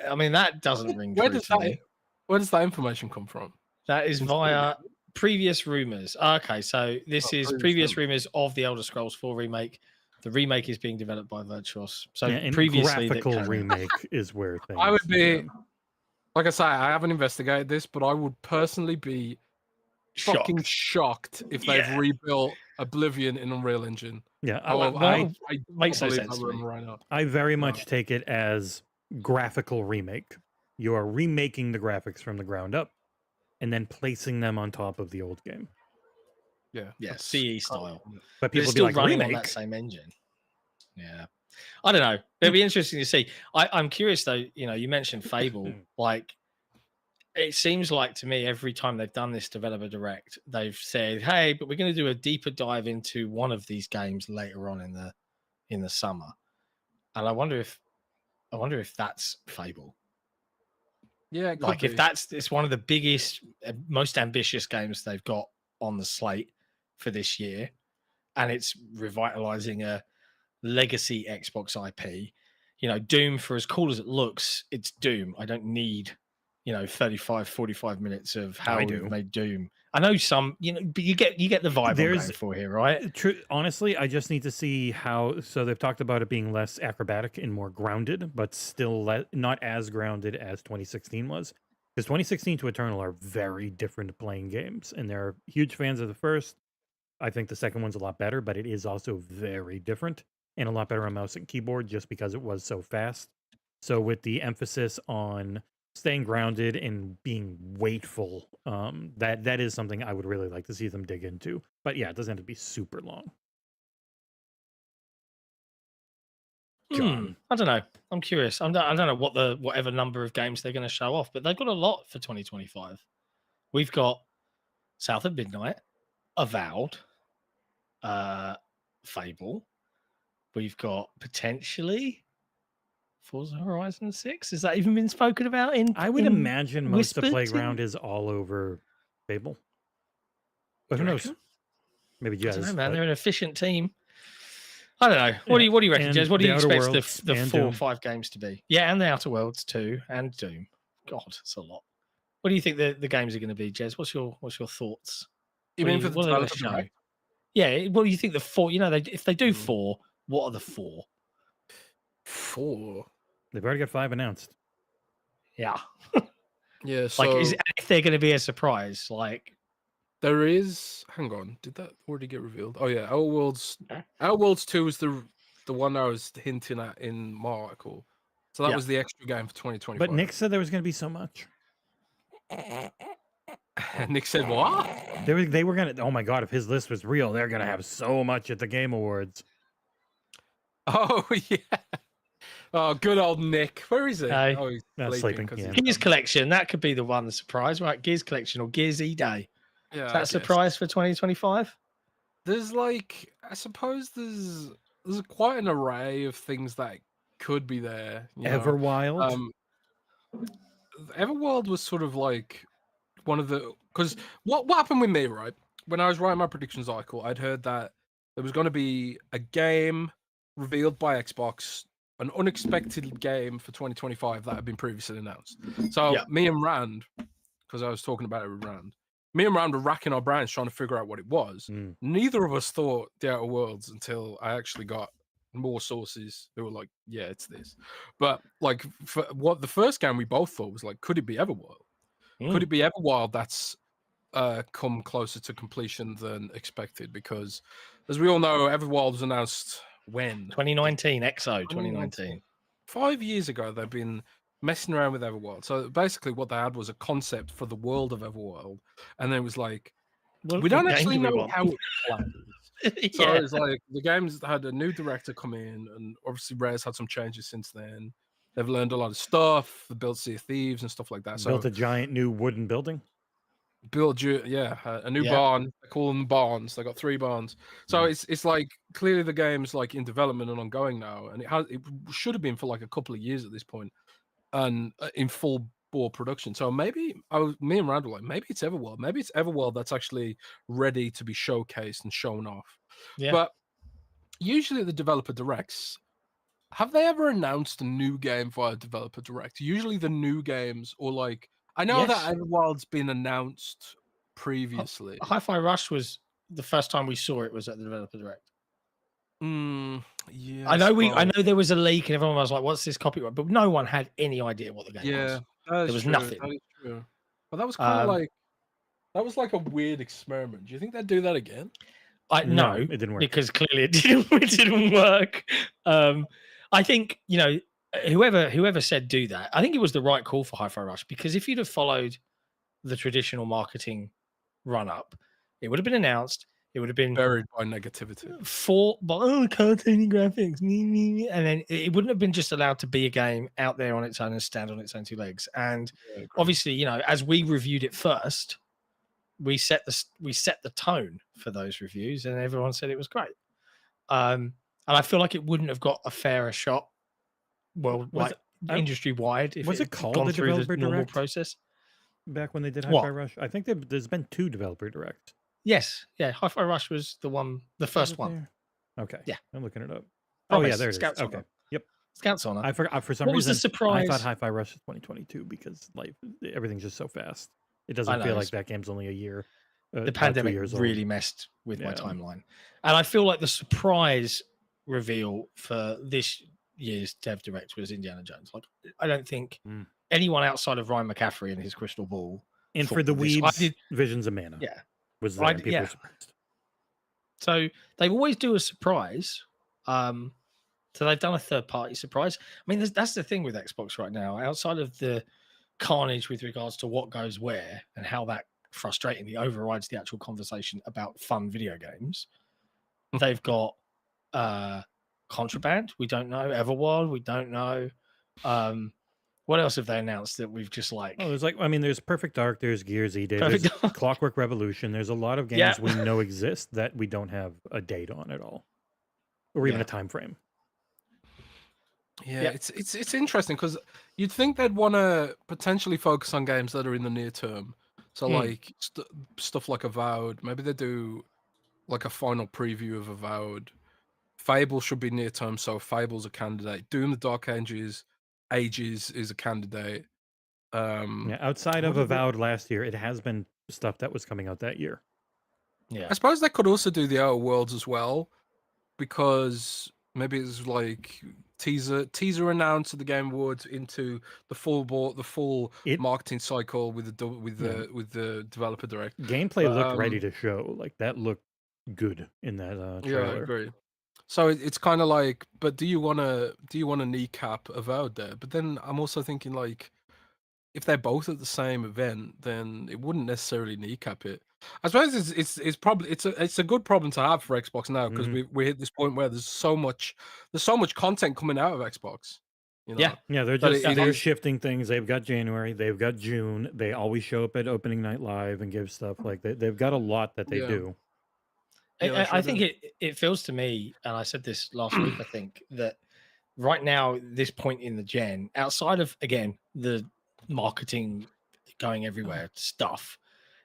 I mean, that doesn't ring true to me. Where does that information come from? That is via previous rumors. Okay, so this is previous rumors of the Elder Scrolls 4 remake. The remake is being developed by Virtuos. So and previously, graphical remake is where things. I would be, like I say, I haven't investigated this, but I would personally be fucking shocked if they've rebuilt Oblivion in Unreal Engine. Yeah, I makes no sense. Right now. I very much take it as graphical remake. You are remaking the graphics from the ground up, and then placing them on top of the old game. Yeah, CE style. But people still be like, running remake? on that same engine. Yeah, I don't know. It'll be interesting to see. I'm curious though. You mentioned Fable. Like, it seems like to me every time they've done this developer direct, they've said, "Hey, but we're going to do a deeper dive into one of these games later on in the summer." And I wonder if that's Fable. Yeah, it could Like, be. if it's one of the biggest, most ambitious games they've got on the slate for this year, and it's revitalizing a legacy Xbox IP. You know, Doom, for as cool as it looks, it's Doom. I don't need, 35, 45 minutes of how I we've do. made Doom. I know some, but you get the vibe I'm There's- going for here, right? Honestly, I just need to see how. So they've talked about it being less acrobatic and more grounded, but still not as grounded as 2016 was. Because 2016 to Eternal are very different playing games, and they're huge fans of the first. I think the second one's a lot better, but it is also very different and a lot better on mouse and keyboard just because it was so fast. So with the emphasis on staying grounded and being weightful, that is something I would really like to see them dig into. But yeah, it doesn't have to be super long. John. I don't know. I'm curious. I don't know whatever number of games they're going to show off, but they've got a lot for 2025. We've got South of Midnight, Avowed, Fable. We've got potentially Forza Horizon 6. Has that even been spoken about I would imagine most of whispered Playground is all over Fable. But who knows? reckon? Maybe I don't know, Jez. man. but- They're an efficient team. I don't know. What do you reckon, and Jez? What do the you Outer expect Worlds the and 4 or Doom. 5 games to be? Yeah, and the Outer Worlds too, and Doom. God, it's a lot. What do you think the games are going to be, Jez? What's your thoughts? You What mean do for the what are they gonna developer show? direct? Yeah, what do you think the 4? If they do 4, what are the 4? 4. They've already got 5 announced. Yeah, Yeah, like so if they're going to be a surprise, like there is. Hang on, did that already get revealed? Oh yeah, Our Worlds. Our Worlds 2 is the one I was hinting at in my article. So that Yeah. was the extra game for 2025. But Nick said there was going to be so much. Nick said what? They were going to. Oh my god! If his list was real, they're going to have so much at the Game Awards. Oh yeah. Oh, good old Nick. Where is he? Hey. Oh, he's Sleeping, 'cause yeah. he's Gears done. Collection. That could be the one surprise, right? Gears Collection or Gears E-Day. Yeah, Is I that a guess. surprise for 2025? There's like, I suppose there's quite an array of things that could be there. You know? Everwild. Everworld was sort of like one of the, because what happened with me, right? When I was writing my predictions article, I'd heard that there was going to be a game revealed by Xbox, an unexpected game for 2025 that had been previously announced. So Yeah. me and Rand, because I was talking about it with Rand, me and Rand were racking our brains trying to figure out what it was. Mm. Neither of us thought the Outer Worlds until I actually got more sources who were like, yeah, it's this. But like, for what the first game we both thought was like, could it be Everworld? Could it be Everwild that's come closer to completion than expected? Because as we all know, Everwild was announced when? 2019, EXO 2019. 5 years ago, they've been messing around with Everworld. So basically what they had was a concept for the world of Everworld. And then it was like, we don't actually know how it plays. So it's like the game's had a new director come in, and obviously Rare's had some changes since then. They've learned a lot of stuff. They built Sea of Thieves and stuff like that. So Built a giant new wooden building. a new barn. They call them barns. They got 3 barns. So it's like clearly the game's like in development and ongoing now, and it should have been for like a couple of years at this point, and in full bore production. So maybe me and Rand were like, maybe it's Everworld. Maybe it's Everworld that's actually ready to be showcased and shown off. Yeah. But usually the developer directs. Have they ever announced a new game via developer direct? Usually the new games, or like, I know Yes. that Everwild's been announced previously. Hi-Fi Rush was the first time we saw it was at the developer direct. Yeah. I know there was a leak and everyone was like, "What's this copyright?" But no one had any idea what the game was. there was nothing. That is true. But that was kind of like, that was like a weird experiment. Do you think they'd do that again? No, it didn't work. because clearly it didn't work. I think whoever said do that, I think it was the right call for Hi-Fi Rush, because if you'd have followed the traditional marketing run up, it would have been announced. It would have been Buried by negativity. cartoony graphics, and then it wouldn't have been just allowed to be a game out there on its own and stand on its own 2 legs. And obviously, as we reviewed it first, we set the tone for those reviews, and everyone said it was great. And I feel like it wouldn't have got a fairer shot. Well, industry wide if Was it it had called gone the through the Developer normal Direct? process. Back when they did What? Hi-Fi Rush, I think there's been 2 Developer Directs. Yes, yeah. Hi-Fi Rush was the Was first it one. there? Okay, Yeah. I'm looking it up. Oh yeah, Promise. there it is. Scouts Okay, Honor. yep. Scouts Honor. I forgot for some What was the reason. I thought surprise? Hi-Fi Rush is 2022 because like everything's just so fast. It I doesn't know feel it's like that game's only a year, the about 2 pandemic years really old. messed with my Yeah. timeline, and I feel like the surprise reveal for this year's Dev Direct was Indiana Jones. Like, I don't think Mm. anyone outside of Ryan McCaffrey and his crystal ball. And thought for the that this- I weebs, did, Visions of Mana yeah. was there, and people yeah. were surprised. So they always do a surprise. So they've done a third party surprise. I mean, that's the thing with Xbox right now. Outside of the carnage with regards to what goes where and how that frustratingly overrides the actual conversation about fun video games, they've got Contraband. We don't know. Everwild. We don't know. What else have they announced that we've just like? Oh, there's Perfect Dark, there's Gears E Day, Perfect there's Dark. Clockwork Revolution. There's a lot of games Yeah. we know exist that we don't have a date on at all, or even Yeah. a time frame. Yeah, Yeah. it's interesting because you'd think they'd want to potentially focus on games that are in the near term. So like stuff like Avowed, maybe they do like a final preview of Avowed. Fable should be near term, so Fable's a candidate. Doom: The Dark Ages is a candidate. Yeah, outside of Avowed last year, it has been stuff that was coming out that year. Yeah. I suppose they could also do the Outer Worlds as well, because maybe it's like teaser announced at the Game Awards into the full marketing cycle with the developer direct. Gameplay But, looked ready to show. Like that looked good in that trailer. Yeah, I agree. So it's kind of like, but do you want to kneecap Avowed there? But then I'm also thinking like, if they're both at the same event, then it wouldn't necessarily kneecap it. I suppose it's probably it's a good problem to have for Xbox now, because we hit this point where there's so much content coming out of Xbox. You know? Yeah, they're But just it they're is- shifting things. They've got January, they've got June. They always show up at opening night live and give stuff. Like they've got a lot that they Yeah. do. Yeah, they I sure think do. it feels to me, and I said this last week, I think, that right now, this point in the gen, outside of, again, the marketing going everywhere stuff,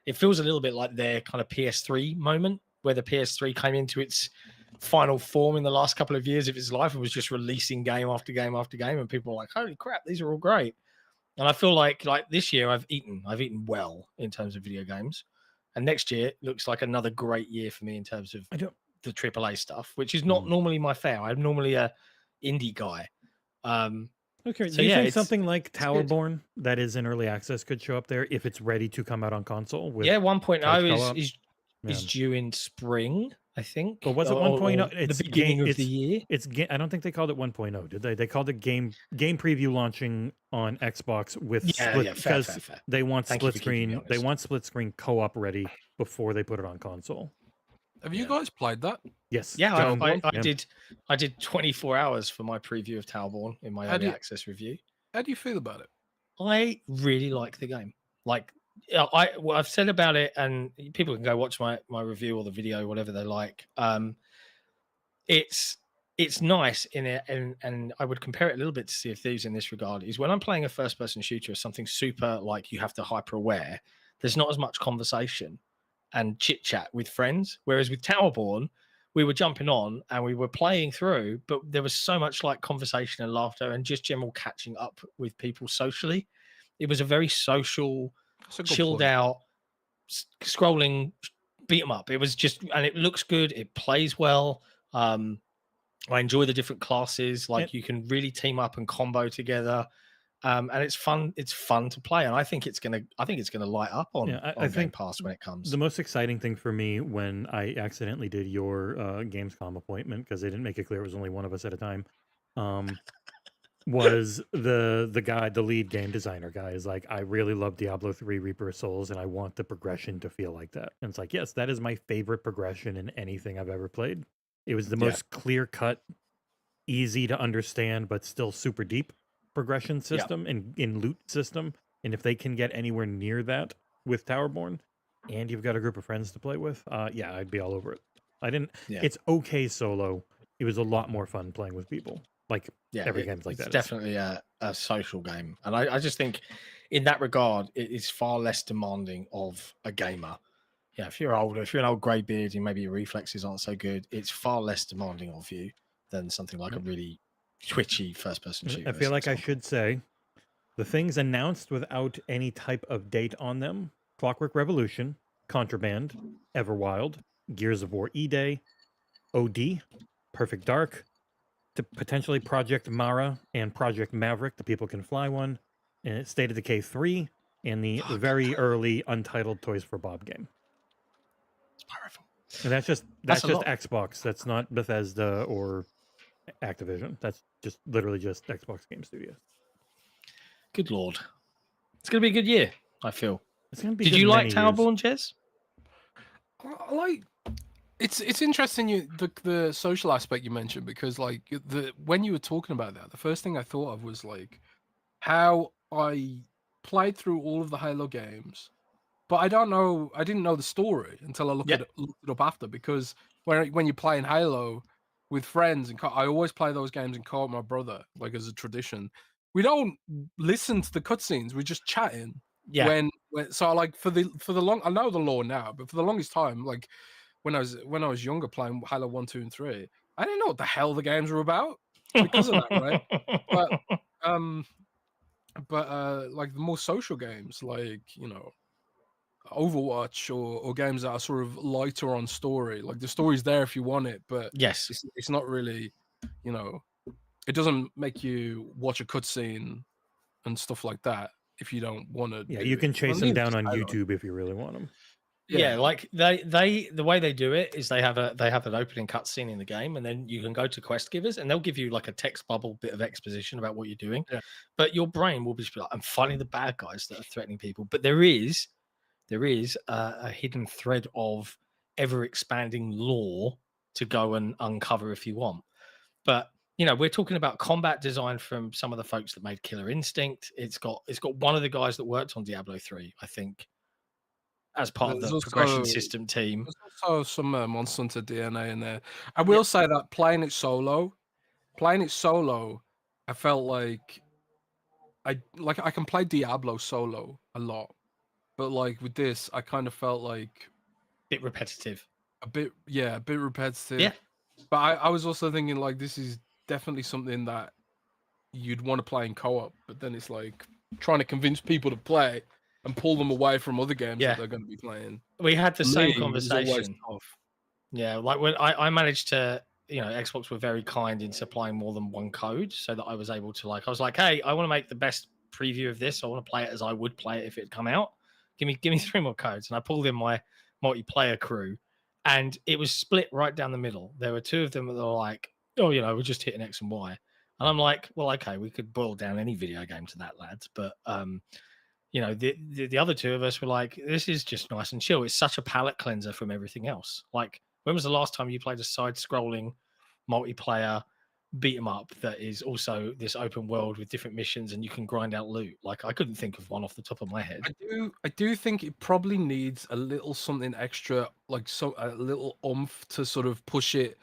it feels a little bit like their kind of PS3 moment, where the PS3 came into its final form in the last couple of years of its life and was just releasing game after game after game, and people were like, holy crap, these are all great. And I feel like this year I've eaten well in terms of video games. And next year looks like another great year for me in terms of the AAA stuff, which is not normally my fare. I'm normally a indie guy. Okay, so do you yeah, think it's something like it's good. Towerborne that is in early access could show up there if it's ready to come out on console? With Yeah, 1.0 co-op? is Yeah. due in spring, I think. But was it or 1.0? It's the beginning of the year. I don't think they called it 1.0, did they? They called it game preview launching on Xbox with split, fair, because fair. they want Thank you split for keeping me screen. They honest. want split screen co-op ready before they put it on console. Have you guys played that? Yes. Yeah, Towerborne, I did 24 hours for my preview of Towerborne in my early access review. How do you feel about it? I really like the game. Like, I've said about it, and people can go watch my review or the video, whatever they like. It's nice in it, and I would compare it a little bit to Sea of Thieves in this regard. Is when I'm playing a first person shooter or something super like you have to hyper aware, there's not as much conversation and chit chat with friends. Whereas with Towerborne, we were jumping on and we were playing through, but there was so much like conversation and laughter and just general catching up with people socially. It was a very social, chilled out, scrolling beat 'em up. It was just, and it looks good. It plays well. I enjoy the different classes. Like you can really team up and combo together. And it's fun. It's fun to play, and I think it's gonna light up on Game Pass when it comes. The most exciting thing for me when I accidentally did your Gamescom appointment, because they didn't make it clear it was only one of us at a time, was the lead game designer guy is like, I really love Diablo 3 Reaper of Souls, and I want the progression to feel like that. And it's like, yes, that is my favorite progression in anything I've ever played. It was the most clear cut, easy to understand, but still super deep progression system and in loot system. And if they can get anywhere near that with Towerborne, and you've got a group of friends to play with, I'd be all over it. It's okay solo. It was a lot more fun playing with people. like Yeah, every game's like it's that. definitely a social game, and I just think in that regard, it is far less demanding of a gamer. Yeah, if you're older, if you're an old grey beard and maybe your reflexes aren't so good, it's far less demanding of you than something like a really twitchy first-person shooter. I feel for like I example. should say the things announced without any type of date on them: Clockwork Revolution, Contraband, Everwild, Gears of War E-Day, OD, Perfect Dark, to potentially Project Mara and Project Maverick, the People Can Fly one, and State of Decay 3, and the very early untitled Toys for Bob game. It's powerful. And that's just That's a lot. Xbox. That's not Bethesda or Activision. That's just literally just Xbox Game Studios. Good lord, it's gonna be a good year. I feel. It's gonna be. Did good you like many years. Towerborne, Jez? I like it's interesting the social aspect you mentioned, because like when you were talking about that, the first thing I thought of was like how I played through all of the Halo games, but I didn't know the story until I looked it up after, because when you're playing Halo with friends and I always play those games in co-op with my brother, like as a tradition. We don't listen to the cutscenes, we're just chatting. Yeah. When so like for the long, I know the lore now, but for the longest time, like when I was younger playing Halo 1, 2, and 3, I didn't know what the hell the games were about because of that, right? But like the more social games, like, you know, Overwatch or games that are sort of lighter on story, like the story's there if you want it, but Yes. it's not really, you know, it doesn't make you watch a cutscene and stuff like that if you don't want to. Yeah, you can chase them down on YouTube if you really want them. Yeah, like they the way they do it is they have an opening cutscene in the game, and then you can go to quest givers, and they'll give you like a text bubble bit of exposition about what you're doing. Yeah. But your brain will just be like, I'm fighting the bad guys that are threatening people. But there is a hidden thread of ever expanding lore to go and uncover if you want. But you know, we're talking about combat design from some of the folks that made Killer Instinct. It's got one of the guys that worked on Diablo 3, I think, as part of the progression system team. There's also some Monster Hunter DNA in there. I will say that playing it solo, I felt like I can play Diablo solo a lot, but like with this, I kind of felt like bit repetitive. A bit repetitive. Yeah. But I was also thinking like this is definitely something that you'd want to play in co-op, but then it's like trying to convince people to play and pull them away from other games that they're going to be playing. We had the same conversation. Yeah, like when I managed to, you know, Xbox were very kind in supplying more than one code, so that I was able to I was like, hey, I want to make the best preview of this. I want to play it as I would play it if it had come out. Give me 3 more codes, and I pulled in my multiplayer crew, and it was split right down the middle. There were 2 of them that were like, oh, you know, we're just hitting X and Y, and I'm like, well, okay, we could boil down any video game to that, lads, but you know, the other 2 of us were like, this is just nice and chill. It's such a palate cleanser from everything else. Like, when was the last time you played a side-scrolling multiplayer beat 'em up that is also this open world with different missions and you can grind out loot? Like, I couldn't think of one off the top of my head. I do think it probably needs a little something extra, like a little oomph to sort of push it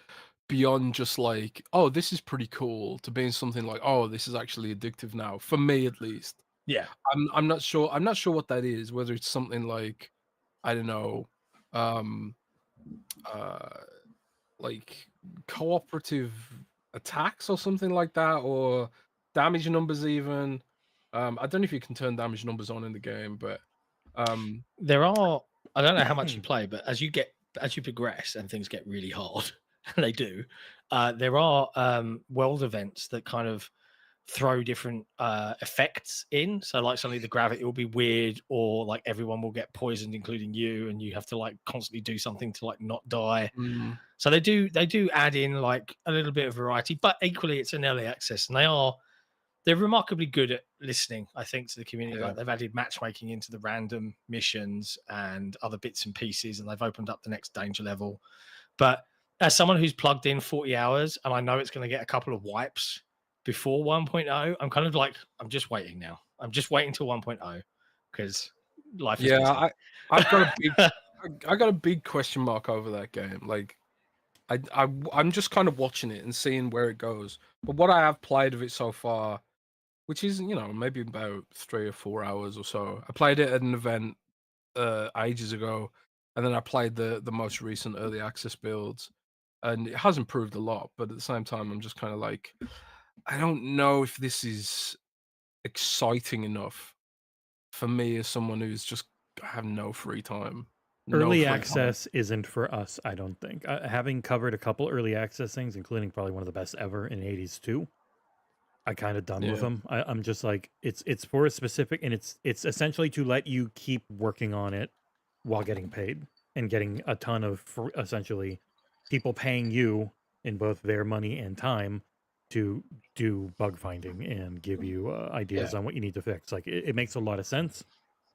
beyond just like, oh, this is pretty cool, to being something like, oh, this is actually addictive now, for me at least. Yeah. I'm not sure what that is, whether it's something like, I don't know, like cooperative attacks or something like that, or damage numbers even. I don't know if you can turn damage numbers on in the game, but there are, I don't know how much you play, but as you progress and things get really hard, and they do, there are world events that kind of throw different effects in. So like suddenly the gravity will be weird, or like everyone will get poisoned, including you, and you have to like constantly do something to like not die. So they do add in like a little bit of variety, but equally it's an early access, and they're remarkably good at listening, I think, to the community. Like they've added matchmaking into the random missions and other bits and pieces, and they've opened up the next danger level. But as someone who's plugged in 40 hours and I know it's going to get a couple of wipes before 1.0, I'm kind of like, I'm just waiting now. I'm just waiting till 1.0 because life is I've got a big question mark over that game. Like, I'm just kind of watching it and seeing where it goes. But what I have played of it so far, which is maybe about 3 or 4 hours or so, I played it at an event ages ago, and then I played the most recent early access builds, and it has improved a lot. But at the same time, I'm just kind of like, I don't know if this is exciting enough for me as someone who's just have no free time. No Early free time. access isn't for us, I don't think. Having covered a couple early access things, including probably one of the best ever in Hades 2, I kind of done with Yeah. them. I'm just like, it's for a specific, and it's essentially to let you keep working on it while getting paid and getting a ton of essentially people paying you in both their money and time to do bug finding and give you ideas Yeah. on what you need to fix. Like it makes a lot of sense.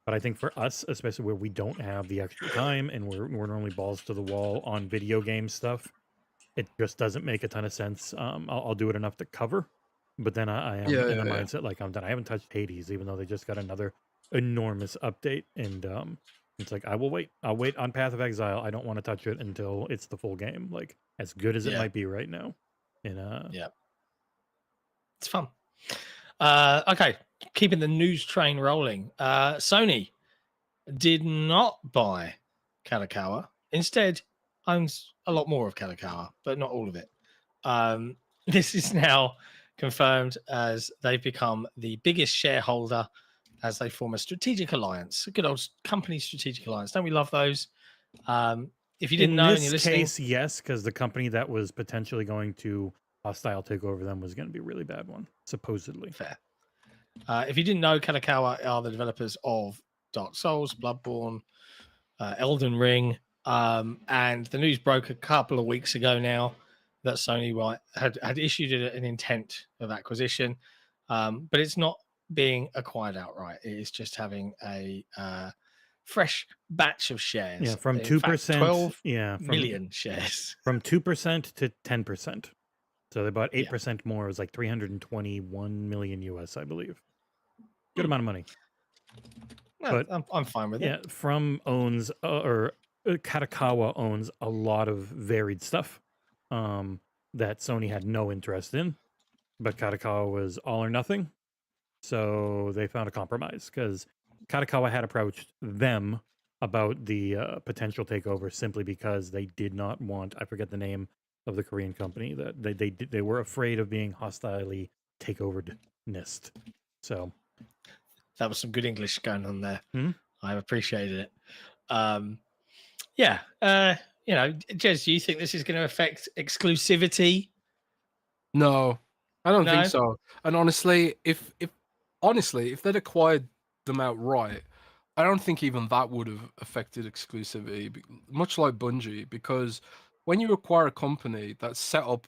But I think for us, especially where we don't have the extra time and we're normally balls to the wall on video game stuff, it just doesn't make a ton of sense. I'll do it enough to cover, but then I am Yeah, in a yeah, yeah. mindset like I'm done. I haven't touched Hades, even though they just got another enormous update, and it's like I will wait. I'll wait on Path of Exile. I don't want to touch it until it's the full game, like as good as it Yeah. might be right now. And Yeah. It's fun. Okay, keeping the news train rolling. Sony did not buy Kadokawa. Instead, owns a lot more of Kadokawa, but not all of it. This is now confirmed as they've become the biggest shareholder as they form a strategic alliance, a good old company strategic alliance. Don't we love those? If you didn't in know and this you're listening, case, yes, because the company that was potentially going to hostile take over them was going to be a really bad one, supposedly. fair. If you didn't know, Kadokawa are the developers of Dark Souls, Bloodborne, Elden Ring, and the news broke a couple of weeks ago now that Sony had issued an intent of acquisition, but it's not being acquired outright. It is just having a fresh batch of shares. Yeah, from In fact, 2%. 12 Yeah, million shares. from 2% to 10%. So they bought Yeah. 8% more. It was like 321 million US, I believe. Good amount of money. Well, But I'm fine with it. yeah, From owns Kadokawa owns a lot of varied stuff that Sony had no interest in, but Kadokawa was all or nothing. So they found a compromise because Kadokawa had approached them about the potential takeover simply because they did not want, I forget the name of the Korean company, that they were afraid of being hostilely takeovered-nist. So That was some good English going on there. Hmm? I appreciated it. Yeah. Jez, do you think this is going to affect exclusivity? No, I don't No? think so. And honestly, if they'd acquired them outright, I don't think even that would have affected exclusivity, much like Bungie, because when you acquire a company that's set up,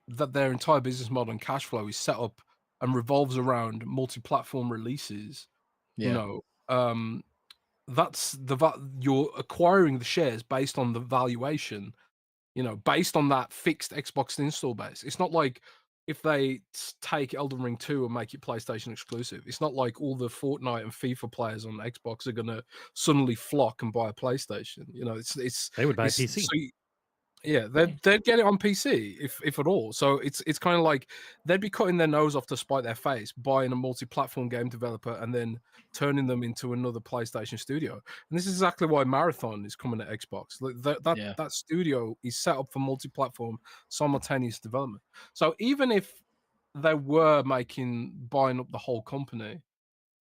that their entire business model and cash flow is set up and revolves around multi-platform releases, that's you're acquiring the shares based on the valuation, based on that fixed Xbox install base. It's not like if they take Elden Ring 2 and make it PlayStation exclusive. It's not like all the Fortnite and FIFA players on Xbox are gonna suddenly flock and buy a PlayStation. It's they would buy a it's PC. so yeah, they'd get it on PC if at all. So it's kind of like they'd be cutting their nose off to spite their face, buying a multi-platform game developer and then turning them into another PlayStation studio. And this is exactly why Marathon is coming to Xbox. That studio is set up for multi-platform simultaneous development. So even if they were buying up the whole company,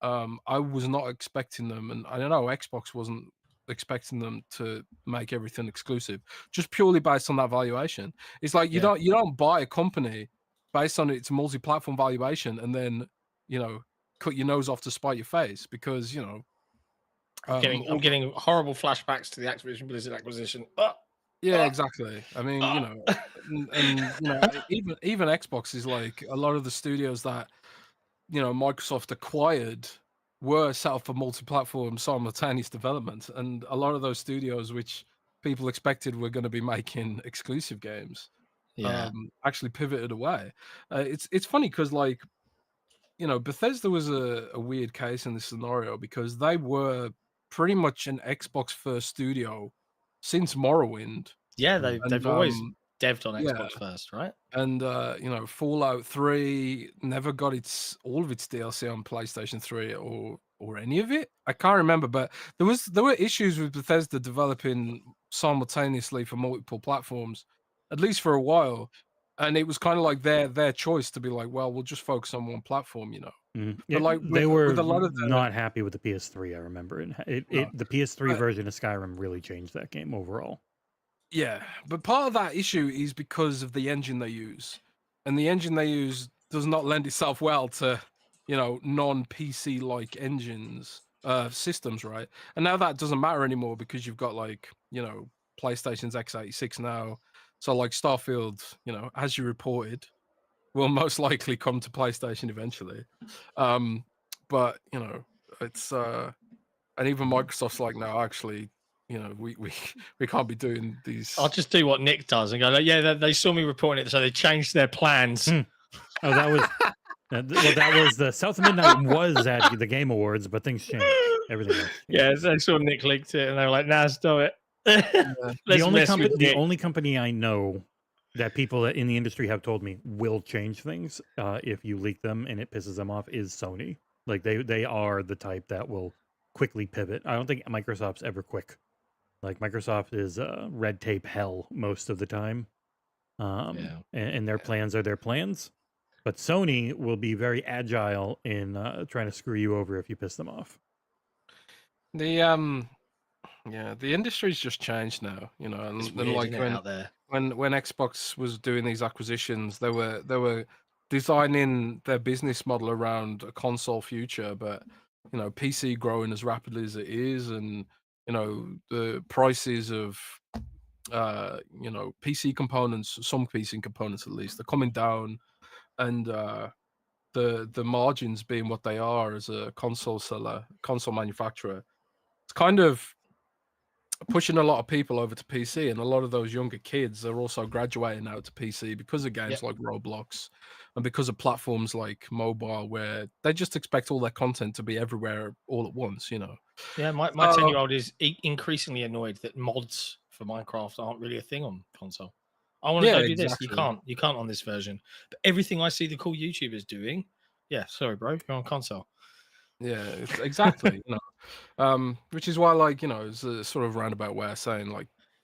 I was not expecting them, and I don't know, Xbox wasn't expecting them to make everything exclusive just purely based on that valuation. It's like you don't buy a company based on its multi-platform valuation and then cut your nose off to spite your face, because I'm getting horrible flashbacks to the Activision Blizzard acquisition. yeah, exactly. I mean, even Xbox is like a lot of the studios that Microsoft acquired were set up for multi-platform simultaneous development, and a lot of those studios, which people expected were going to be making exclusive games, actually pivoted away. It's funny because Bethesda was a weird case in this scenario because they were pretty much an Xbox first studio since Morrowind. Yeah, they've always devved on Yeah. Xbox first, right? And Fallout 3 never got all of its DLC on PlayStation 3 or any of it. I can't remember, but there were issues with Bethesda developing simultaneously for multiple platforms, at least for a while. And it was kind of like their choice to be like, well, we'll just focus on one platform, Yeah, But like they were with a lot of not happy with the PS3. I remember the PS3 but- version of Skyrim really changed that game overall. Yeah, but part of that issue is because of the engine they use, and the engine they use does not lend itself well to, non-PC like systems, right? And now that doesn't matter anymore because you've got PlayStation's x86 now, so like Starfield, as you reported, will most likely come to PlayStation eventually. But it's and even Microsoft's like, no, actually, we can't be doing these. I'll just do what Nick does and go, like, yeah, they saw me reporting it, so they changed their plans. Oh, that was that was the South of Midnight was at the Game Awards, but things changed. Everything else. Yeah, they saw Nick leaked it, and they were like, "Nah, stop it." The only company I know that people in the industry have told me will change things if you leak them and it pisses them off is Sony. Like they are the type that will quickly pivot. I don't think Microsoft's ever quick. Like Microsoft is red tape hell most of the time, and their plans are their plans. But Sony will be very agile in trying to screw you over if you piss them off. The industry's just changed now, and It's weird, like isn't it, out there. when Xbox was doing these acquisitions, they were designing their business model around a console future, but PC growing as rapidly as it is, and the prices of PC components, some PC components at least, are coming down, and the margins being what they are as a console seller, console manufacturer, it's kind of pushing a lot of people over to PC, and a lot of those younger kids are also graduating out to PC because of games like Roblox and because of platforms like mobile, where they just expect all their content to be everywhere all at once, Yeah, my 10-year-old is increasingly annoyed that mods for Minecraft aren't really a thing on console. I want to go do this. You can't on this version. But everything I see the cool YouTubers doing, yeah, sorry, bro, you're on console. Yeah, exactly. Which is why, it's a sort of roundabout way of saying,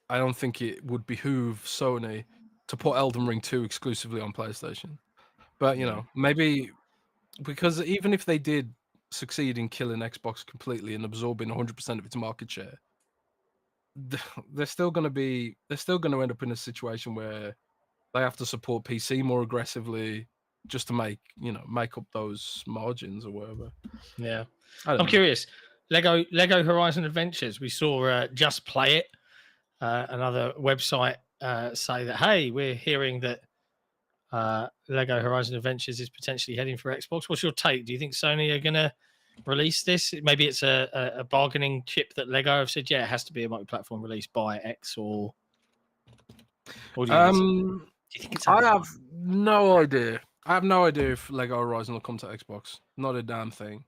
I don't think it would behoove Sony to put Elden Ring 2 exclusively on PlayStation. But maybe because even if they did succeed in killing Xbox completely and absorbing 100% of its market share, they're still going to end up in a situation where they have to support PC more aggressively just to make up those margins or whatever. Yeah, I'm curious. Lego Horizon Adventures. We saw Just Play It, another website, say that, hey, we're hearing that Lego Horizon Adventures is potentially heading for Xbox. What's your take? Do you think Sony are going to release this? Maybe it's a bargaining chip that Lego have said, yeah, it has to be a multi-platform release by X, or do you think it's I have no idea. I have no idea if Lego Horizon will come to Xbox. Not a damn thing.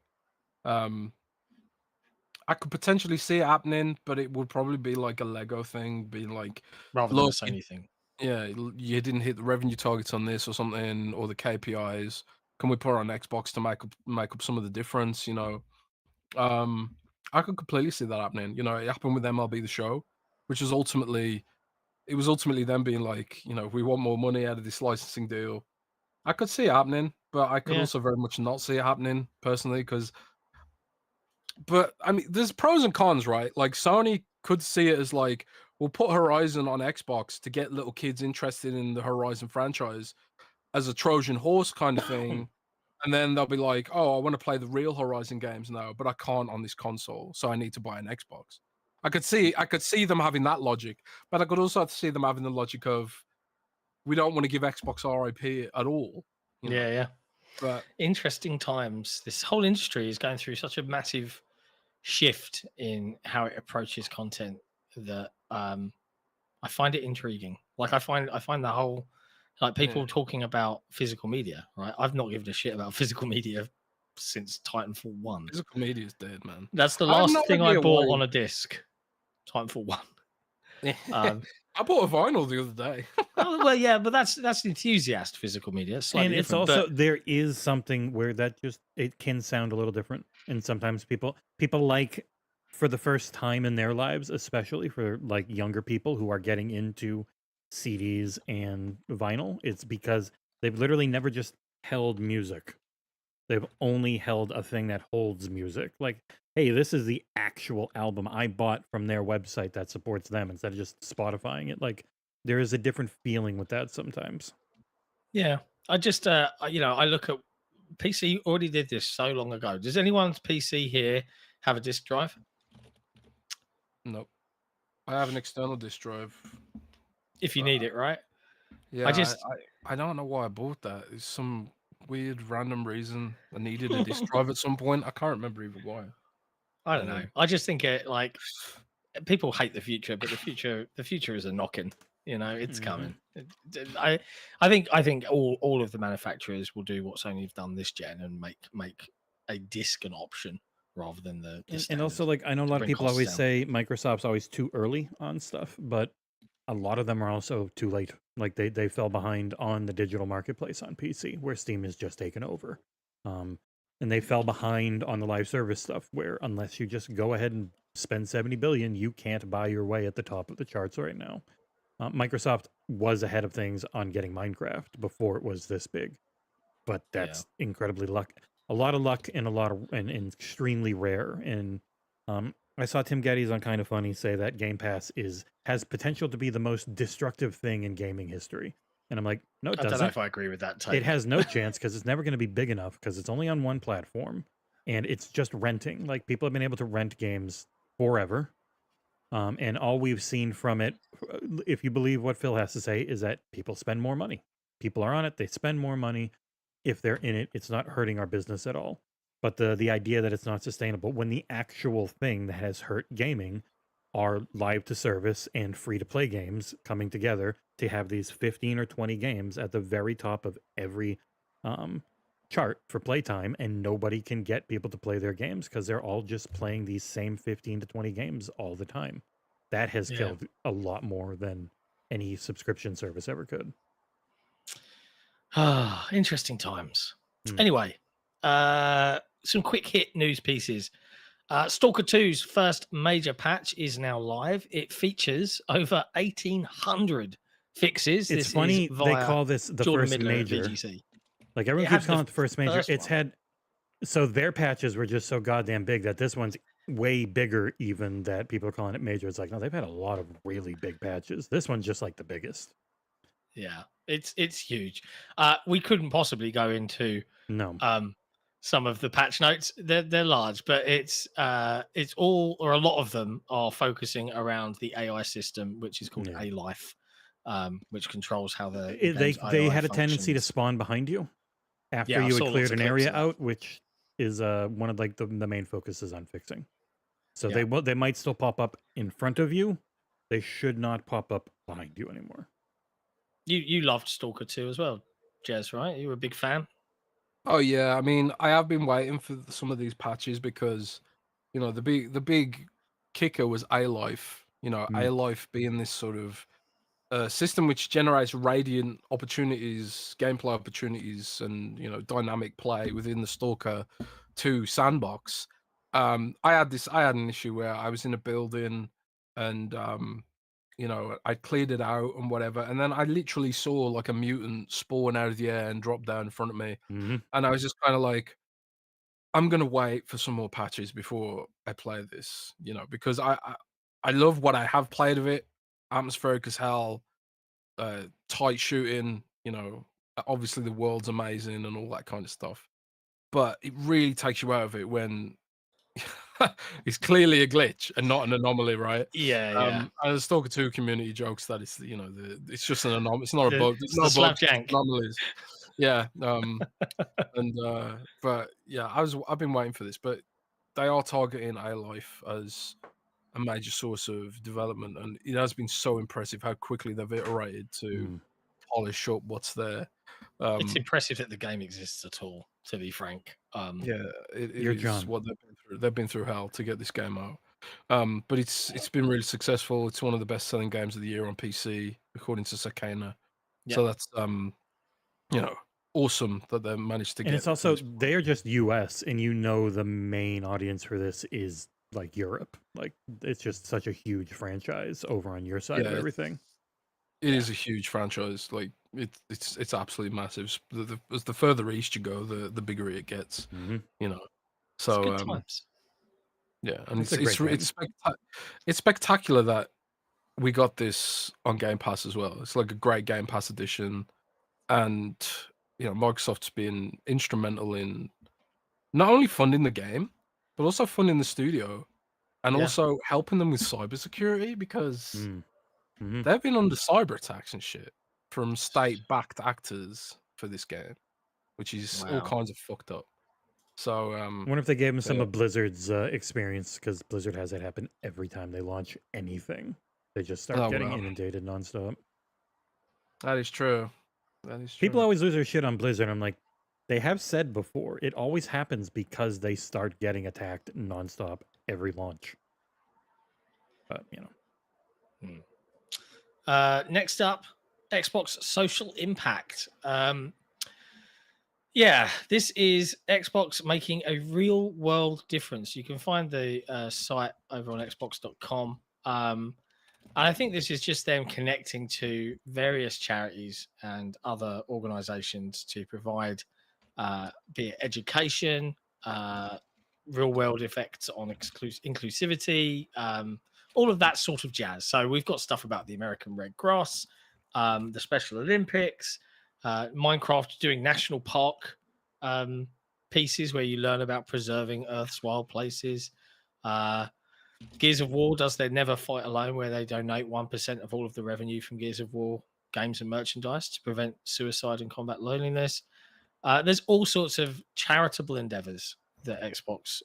I could potentially see it happening, but it would probably be like a Lego thing, being like, rather than a Sony thing. Yeah, you didn't hit the revenue targets on this or something, or the KPIs. Can we put it on Xbox to make up some of the difference? I could completely see that happening. It happened with MLB The Show, which was ultimately them being like, we want more money out of this licensing deal. I could see it happening, but I could also very much not see it happening personally, but I mean, there's pros and cons, right? Like Sony could see it as like, we'll put Horizon on Xbox to get little kids interested in the Horizon franchise as a Trojan horse kind of thing. And then they'll be like, oh, I want to play the real Horizon games now, but I can't on this console, so I need to buy an Xbox. I could see them having that logic, but I could also see them having the logic of, we don't want to give Xbox RIP at all. Yeah. But interesting times. This whole industry is going through such a massive shift in how it approaches content that I find it intriguing. Like I find the whole, like, people talking about physical media, right? I've not given a shit about physical media since Titanfall 1. Physical media is dead, man. That's the last thing I bought on a disc. Titanfall 1. I bought a vinyl the other day. Oh well, yeah, but that's enthusiast physical media. It's And slightly it's different, also but there is something where that just it can sound a little different, and sometimes people like for the first time in their lives, especially for like younger people who are getting into CDs and vinyl, it's because they've literally never just held music. They've only held a thing that holds music. Like, hey, this is the actual album I bought from their website that supports them instead of just Spotifying it. Like, there is a different feeling with that sometimes. yeah, I just I look at PC already did this so long ago. Does anyone's PC here have a disk drive? Nope. I have an external disk drive. If you need it, right? Yeah, I just I don't know why I bought that. It's some weird random reason I needed a disk drive at some point. I can't remember even why. I don't know. I just think it like people hate the future, but the future is a knocking. You know, it's coming. I think all of the manufacturers will do what Sony have done this gen and make a disc an option rather than the And also, standard like, I know a to lot of bring people costs always down. say Microsoft's always too early on stuff, but a lot of them are also too late. Like they fell behind on the digital marketplace on PC, where Steam has just taken over. And they fell behind on the live service stuff, where unless you just go ahead and spend 70 billion, you can't buy your way at the top of the charts right now. Microsoft was ahead of things on getting Minecraft before it was this big, but Yeah. that's incredibly a lot of luck and a lot of and extremely rare. And I saw Tim Geddes on Kind of Funny say that Game Pass has potential to be the most destructive thing in gaming history. And I'm like, no, it I don't know doesn't. if I agree with that It take. has no chance because it's never going to be big enough because it's only on one platform and it's just renting. Like people have been able to rent games forever. And all we've seen from it, if you believe what Phil has to say, is that people spend more money. People are on it, they spend more money. If they're in it, it's not hurting our business at all. But the idea that it's not sustainable when the actual thing that has hurt gaming are live to service and free to play games coming together to have these 15 or 20 games at the very top of every um, chart for playtime, and nobody can get people to play their games because they're all just playing these same 15 to 20 games all the time. That has Yeah. killed a lot more than any subscription service ever could. Ah, interesting times. Anyway, some quick hit news pieces. Stalker 2's first major patch is now live. It features over 1,800 fixes. It's This funny is they via call this the Jordan first Middler at major. VGC. Like everyone It keeps had calling the it the first major. first It's one. had so their patches were just so goddamn big that this one's way bigger even that people are calling it major. It's like, no, they've had a lot of really big patches. This one's just like the biggest. Yeah, it's huge. We couldn't possibly go into No. some of the patch notes. They're large, but it's all or a lot of them are focusing around the AI system, which is called Yeah. A-Life, which controls how the They game's they AI had a tendency to functions. spawn behind you after Yeah, I you saw had lots cleared of an clips area of that. out, which is one of like the main focuses on fixing. So Yeah. they might still pop up in front of you. They should not pop up behind you anymore. You loved Stalker 2 as well, Jez, right? You were a big fan. Oh yeah, I mean, I have been waiting for some of these patches because, you know, the big kicker was A-Life. You know, A-Life being this sort of system which generates radiant opportunities, gameplay opportunities, and dynamic play within the Stalker 2 sandbox. I had an issue where I was in a building and I cleared it out and whatever, and then I literally saw like a mutant spawn out of the air and drop down in front of me, and I was just kind of like, I'm gonna wait for some more patches before I play this, because I love what I have played of it, atmospheric as hell, tight shooting, obviously the world's amazing and all that kind of stuff, but it really takes you out of it when it's clearly a glitch and not an anomaly, right? Yeah. And the Stalker 2 community jokes that it's it's just an anomaly. It's not a bug. There's It's no the slap bugs, just jank. anomalies. Yeah. But yeah, I've been waiting for this, but they are targeting A-Life as a major source of development, and it has been so impressive how quickly they've iterated to polish up what's there. It's impressive that the game exists at all, to be frank. Yeah, it You're is John. what they've been through. They've been through hell to get this game out. But it's been really successful. It's one of the best-selling games of the year on PC, according to Circana. Yeah. So that's you know, awesome that they managed to And get it's to also this point. they are just US, and you know the main audience for this is like Europe. Like it's just such a huge franchise over on your side of Yeah, everything. it is a huge franchise. Like it's absolutely massive. As the further east you go, the bigger it gets. Hmm. You know. It's So good times. yeah, and It's a great game. it's spectacular that we got this on Game Pass as well. It's like a great Game Pass edition, and Microsoft's been instrumental in not only funding the game, but also funding the studio, and Yeah. also helping them with cybersecurity because Mm. Hmm. they've been under cyber attacks and shit from state-backed actors for this game, which is all Wow. kinds of fucked up. So I wonder if they gave him some yeah. of Blizzard's experience, because Blizzard has it happen every time they launch anything. They just start Oh getting well, inundated nonstop. that is true. That is People true. always lose their shit on Blizzard. I'm like, they have said before, it always happens because they start getting attacked nonstop every launch. But Next up, Xbox Social Impact. Yeah, this is Xbox making a real world difference. You can find the site over on xbox.com. And I think this is just them connecting to various charities and other organizations to provide, be it education, real world effects on inclusivity, all of that sort of jazz. So we've got stuff about the American Red Cross, the Special Olympics, Minecraft doing national park pieces where you learn about preserving Earth's wild places. Gears of War does their Never Fight Alone, where they donate 1% of all of the revenue from Gears of War games and merchandise to prevent suicide and combat loneliness. There's all sorts of charitable endeavors that Xbox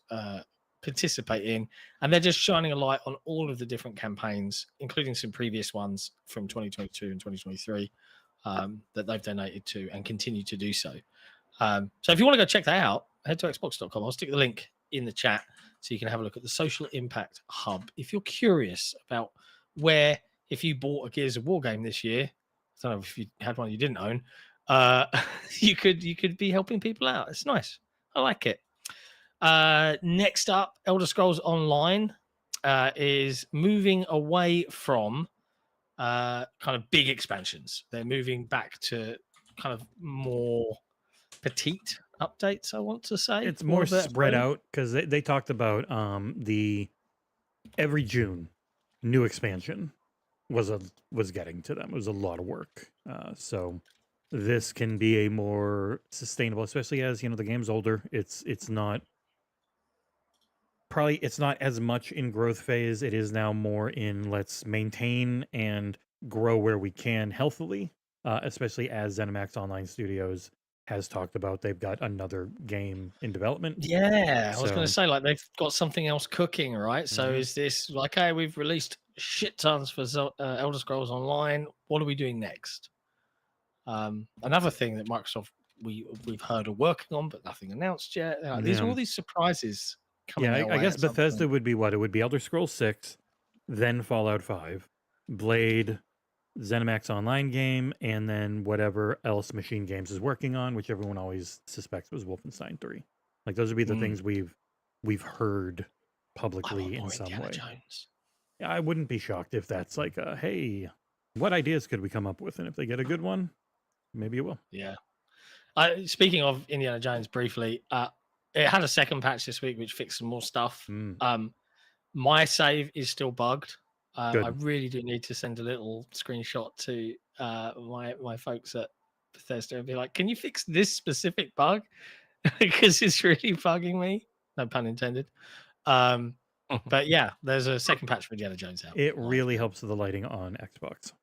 participate in, and they're just shining a light on all of the different campaigns, including some previous ones from 2022 and 2023 that they've donated to and continue to do so. So if you want to go check that out, head to xbox.com. I'll stick the link in the chat so you can have a look at the Social Impact Hub. If you're curious about where, if you bought a Gears of War game this year, I don't know if you had one you didn't own, you could be helping people out. It's nice. I like it. Next up, Elder Scrolls Online is moving away from kind of big expansions. They're moving back to kind of more petite updates, I want to say. it's more of a better spread phrase. out, because they talked about the every June new expansion was getting to them. It was a lot of work. So this can be a more sustainable, especially as the game's older. It's not as much in growth phase. It is now more in let's maintain and grow where we can healthily. Especially as ZeniMax Online Studios has talked about, they've got another game in development. Yeah, I was going to So- say, like, they've got something else cooking, right? So Mhm. is this like, hey, we've released shit tons for Elder Scrolls Online. What are we doing next? Another thing that Microsoft we've heard are working on, but nothing announced yet. These are Yeah. all these surprises coming. Yeah, their I way guess at some Bethesda point. would be what? It would be Elder Scrolls 6, then Fallout 5, Blade, ZeniMax Online game, and then whatever else Machine Games is working on, which everyone always suspects was Wolfenstein 3. Like those would be the things we've heard I want publicly in more some Indiana way. Jones. Yeah, I wouldn't be shocked if that's like a, hey, what ideas could we come up with? And if they get a good one, maybe it will. Yeah. Speaking of Indiana Jones, briefly, it had a second patch this week which fixed some more stuff. Mm. My save is still bugged. Good. I really do need to send a little screenshot to my folks at Bethesda and be like, "Can you fix this specific bug? Because it's really bugging me." No pun intended. But yeah, there's a second patch for Indiana Jones out. It live. really helps the lighting on Xbox.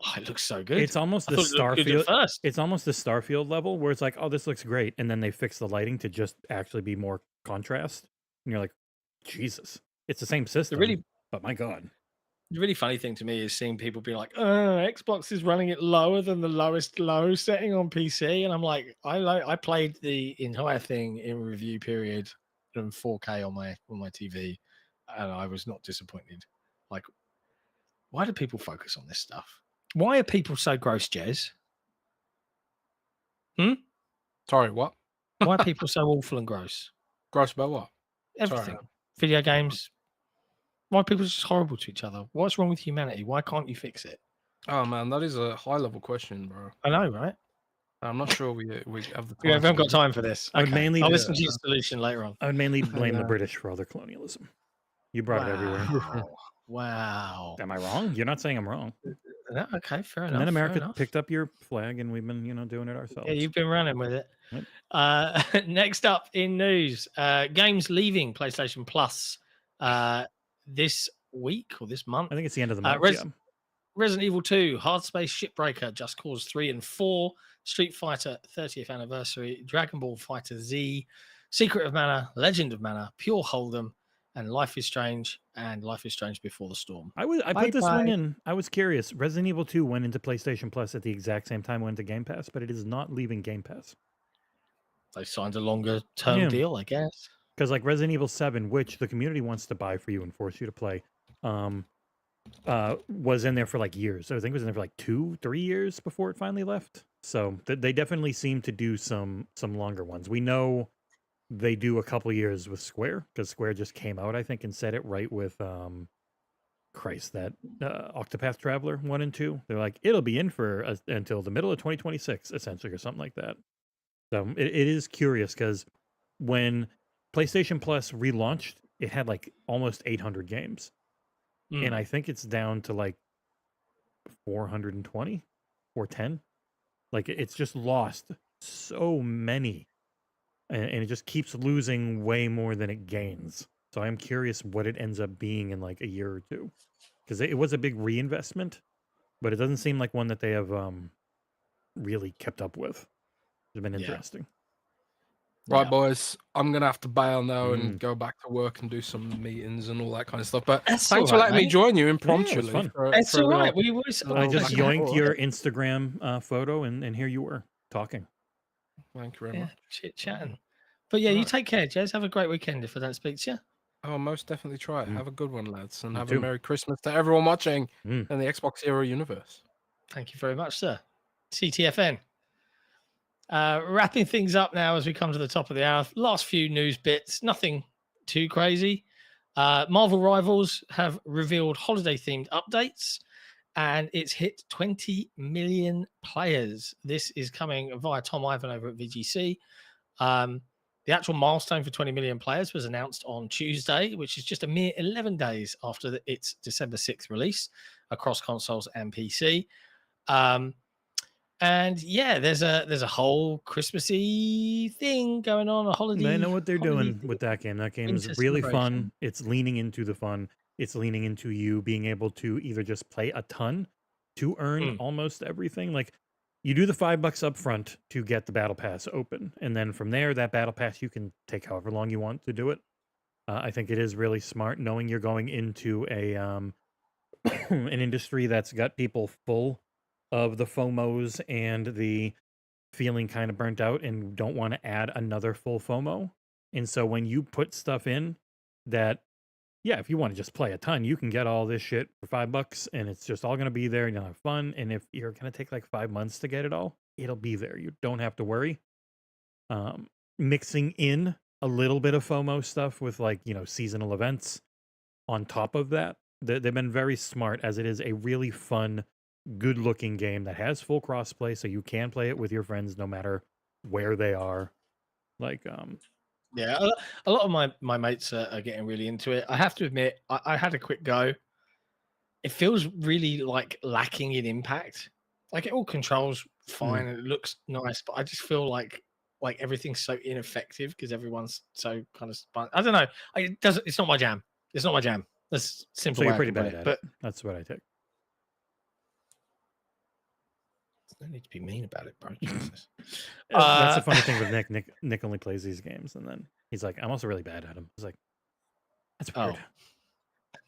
Oh, it looks so good. It's almost I the thought it looked good at Starfield. first. It's almost the Starfield level where it's like, oh, this looks great, and then they fix the lighting to just actually be more contrast, and you're like, Jesus, it's the same system, but my God. The really funny thing to me is seeing people be like, Xbox is running it lower than the lowest low setting on PC. And I'm like, I played the entire thing in review period in 4K on my TV. and I was not disappointed. Like, why do people focus on this stuff? Why are people so gross, Jez? Sorry, what? Why are people so awful and gross? Gross about what? Everything. Sorry. Video games. Why are people just horrible to each other? What's wrong with humanity? Why can't you fix it? Oh man, that is a high level question, bro. I know, right? I'm not sure we have the time. We haven't got time for this. I would Okay. mainly I'll do- listen to your solution later on. I would mainly blame the know. British for all their colonialism. You brought it everywhere. Wow. Am I wrong? You're not saying I'm wrong. No, okay, fair enough. And then America fair enough. picked up your flag, and we've been, doing it ourselves. Yeah, you've been running with it. Yep. Next up in news, games leaving PlayStation Plus this week or this month. I think it's the end of the month. Resident Evil 2, Hard Space Shipbreaker, Just Cause 3 and 4, Street Fighter 30th Anniversary, Dragon Ball Fighter Z, Secret of Mana, Legend of Mana, Pure Hold'em, and Life is Strange and Life is Strange Before the Storm. I put this one in. I was curious. Resident Evil 2 went into PlayStation Plus at the exact same time went to Game Pass, but it is not leaving Game Pass. They signed a longer term deal, I guess. Because like Resident Evil 7, which the community wants to buy for you and force you to play, was in there for like years. So I think it was in there for like 2-3 years before it finally left. So they definitely seem to do some longer ones. We know they do a couple years with Square, because Square just came out, I think, and said it right with that Octopath Traveler 1 and 2. They're like, it'll be in for until the middle of 2026, essentially, or something like that. So it is curious, because when PlayStation Plus relaunched, it had like almost 800 games. And I think it's down to like 420, 410. Like it's just lost so many. And it just keeps losing way more than it gains. So I'm curious what it ends up being in like a year or two. Because it was a big reinvestment, but it doesn't seem like one that they have really kept up with. It's been interesting. Right, boys, I'm going to have to bail now and go back to work and do some meetings and all that kind of stuff. But thanks for letting me join you impromptu. Yeah, it was fun. It's all right. I just yoinked your Instagram photo, and here you were talking. Thank you very much. Chit-chatting. But yeah, you take care, Jez. Have a great weekend if I don't speak to you. I'll most definitely try it. Have a good one, lads. And have a Merry Christmas to everyone watching in the Xbox Era universe. Thank you very much, sir. CTFN. Wrapping things up now as we come to the top of the hour. Last few news bits. Nothing too crazy. Marvel Rivals have revealed holiday-themed updates, and it's hit 20 million players. This is coming via Tom Ivan over at VGC. The actual milestone for 20 million players was announced on Tuesday, which is just a mere 11 days after its December 6th release across consoles and PC. And yeah, there's a whole Christmassy thing going on, a holiday. They know what they're doing with that game. That game is really fun. It's leaning into the fun. It's leaning into you being able to either just play a ton to earn almost everything. Like you do the $5 up front to get the battle pass open, and then from there, that battle pass you can take however long you want to do it. I think it is really smart knowing you're going into a an industry that's got people full of the FOMOs and the feeling kind of burnt out and don't want to add another full FOMO. And so when you put stuff in that, yeah, if you want to just play a ton, you can get all this shit for $5 and it's just all going to be there and you'll have fun. And if you're going to take like 5 months to get it all, it'll be there. You don't have to worry. Mixing in a little bit of FOMO stuff with like, seasonal events on top of that. They've been very smart, as it is a really fun, good looking game that has full crossplay, so you can play it with your friends no matter where they are. Like yeah, a lot of my mates are getting really into it. I have to admit, I had a quick go. It feels really like lacking in impact. Like it all controls fine and it looks nice, but I just feel like everything's so ineffective because everyone's so kind of I don't know. It's not my jam. It's not my jam. That's simple. So you're pretty bad at it. That's what I take. No need to be mean about it, bro. That's the funny thing with Nick. Nick only plays these games, and then he's like, "I'm also really bad at them." I was like, "That's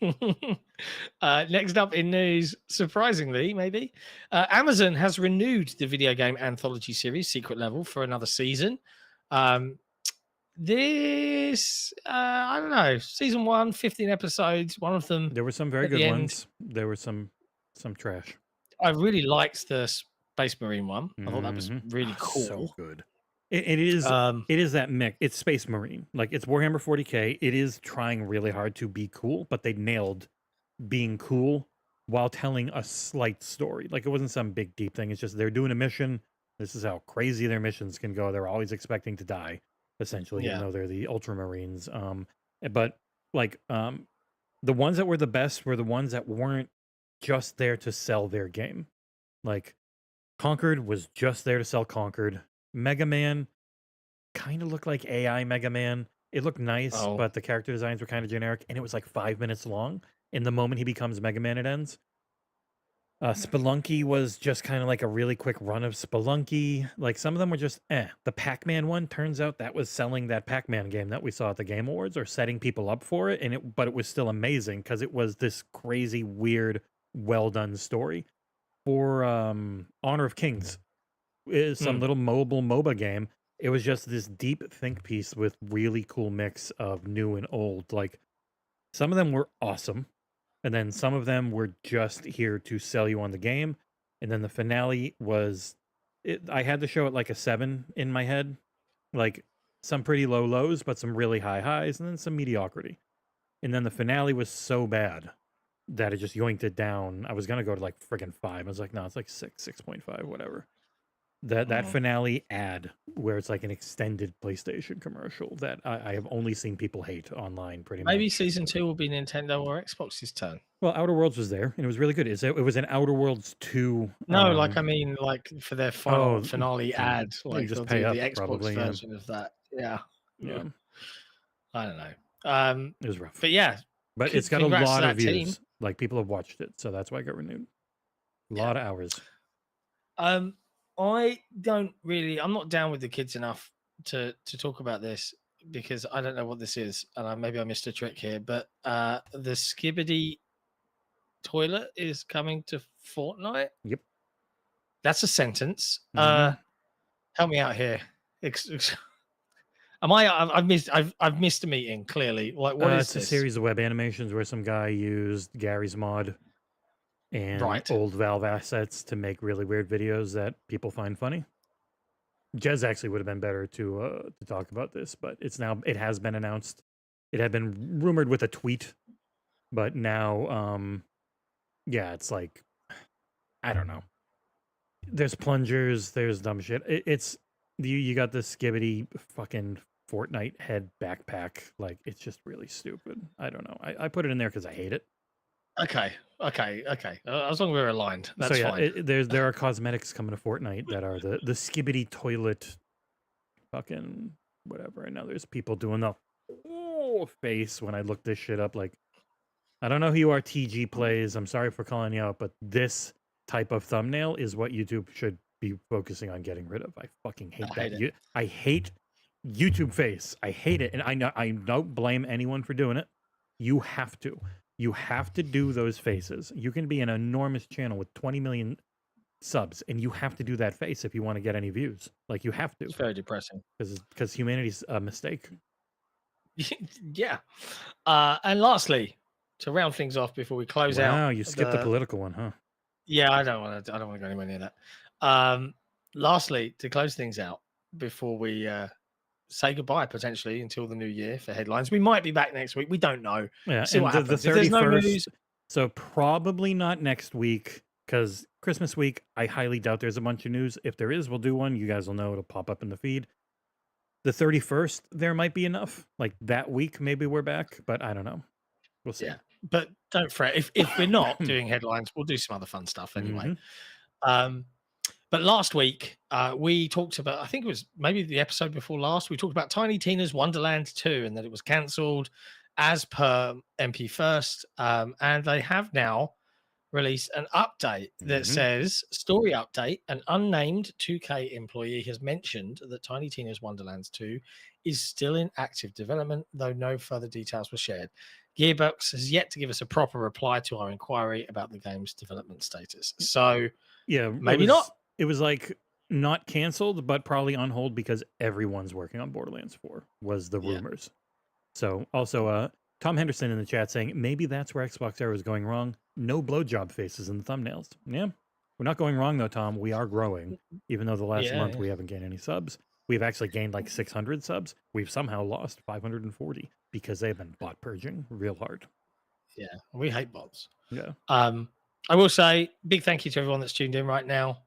weird." Next up in news, surprisingly, maybe Amazon has renewed the video game anthology series Secret Level for another season. This, I don't know. Season 1, 15 episodes. One of them There were some very at the good end. ones. There were some trash. I really liked the Space Marine one. I thought that was really So cool. good. It is. It is that mix. It's Space Marine. Like it's Warhammer 40K. It is trying really hard to be cool, but they nailed being cool while telling a slight story. Like it wasn't some big deep thing. It's just they're doing a mission. This is how crazy their missions can go. They're always expecting to die, essentially, even Yeah. though they're the Ultramarines. But like the ones that were the best were the ones that weren't just there to sell their game. Like Conquered was just there to sell Conquered. Mega Man kind of looked like AI Mega Man. It looked nice, Oh. but the character designs were kind of generic, and it was like 5 minutes long. And the moment he becomes Mega Man, it ends. Spelunky was just kind of like a really quick run of Spelunky. Like some of them were just The Pac-Man one, turns out that was selling that Pac-Man game that we saw at the Game Awards, or setting people up for it, but it was still amazing because it was this crazy, weird, well done story. For Honor of Kings is some little mobile MOBA game. It was just this deep think piece with really cool mix of new and old. Like some of them were awesome, and then some of them were just here to sell you on the game. And then the finale was, I had to show it like a 7 in my head, like some pretty low lows, but some really high highs, and then some mediocrity. And then the finale was so bad that it just yoinked it down. I was gonna go to like friggin' 5. I was like, no, it's like 6.5, whatever. That finale ad where it's like an extended PlayStation commercial that I have only seen people hate online pretty much. Maybe season 2 will be Nintendo or Xbox's turn. Well, Outer Worlds was there and it was really good. It was an Outer Worlds 2. No, like I mean, like for their finale ad, like just they'll pay do up, the Xbox probably, yeah. version of that. Yeah. Yeah, I don't know. it was rough. But yeah, But it's got a congrats to lot of that team. views. Like people have watched it, so that's why it got renewed. A lot of hours. I'm not down with the kids enough to talk about this because I don't know what this is, and maybe I missed a trick here. But the Skibidi Toilet is coming to Fortnite. Yep. That's a sentence. Mhm. Help me out here. I've missed a meeting clearly. Like what is it's this? a series of web animations where some guy used Gary's mod and Right. old Valve assets to make really weird videos that people find funny. Jez actually would have been better to talk about this, but it has been announced. It had been rumored with a tweet, but now yeah, it's like I don't know. There's plungers, there's dumb shit. It's you got this Skibidi fucking Fortnite head backpack. Like it's just really stupid. I don't know. I put it in there because I hate it. Okay. As long as we're aligned, that's So yeah, fine. there are cosmetics coming to Fortnite that are the Skibidi Toilet, fucking whatever. And now there's people doing the face when I look this shit up. Like, I don't know who you are, TG Plays. I'm sorry for calling you out, but this type of thumbnail is what YouTube should be focusing on getting rid of. I fucking hate that. I hate YouTube face. I hate it, and I don't blame anyone for doing it. You have to. You have to do those faces. You can be an enormous channel with 20 million subs, and you have to do that face if you want to get any views. Like, you have to. It's very depressing. Because humanity's a mistake. Yeah. And lastly, to round things off before we close out. Wow, you skipped the political one, huh? Yeah, I don't want to go anywhere near that. Lastly, to close things out before we say goodbye potentially until the new year for headlines. We might be back next week. We don't know. Yeah, See what and the happens. If there's no 31st, news, so probably not next week, because Christmas week, I highly doubt there's a bunch of news. If there is, we'll do one. You guys will know. It'll pop up in the feed. The 31st, there might be enough. Like that week, maybe we're back, but I don't know. We'll see. yeah. But don't fret. If we're not doing headlines, we'll do some other fun stuff anyway. But last week, we talked about, I think it was maybe the episode before last, we talked about Tiny Tina's Wonderlands 2 and that it was cancelled as per MP First. And they have now released an update that says, story update, an unnamed 2K employee has mentioned that Tiny Tina's Wonderlands 2 is still in active development, though no further details were shared. Gearbox has yet to give us a proper reply to our inquiry about the game's development status. So yeah, maybe not. It was like not canceled, but probably on hold because everyone's working on Borderlands 4 was the Yeah. rumors. So also, Tom Henderson in the chat saying maybe that's where Xbox Era is going wrong. No blowjob faces in the thumbnails. Yeah, we're not going wrong though, Tom. We are growing, even though the last month we haven't gained any subs. We've actually gained like 600 subs. We've somehow lost 540 because they've been bot purging real hard. Yeah, we hate bots. Yeah. I will say big thank you to everyone that's tuned in right now.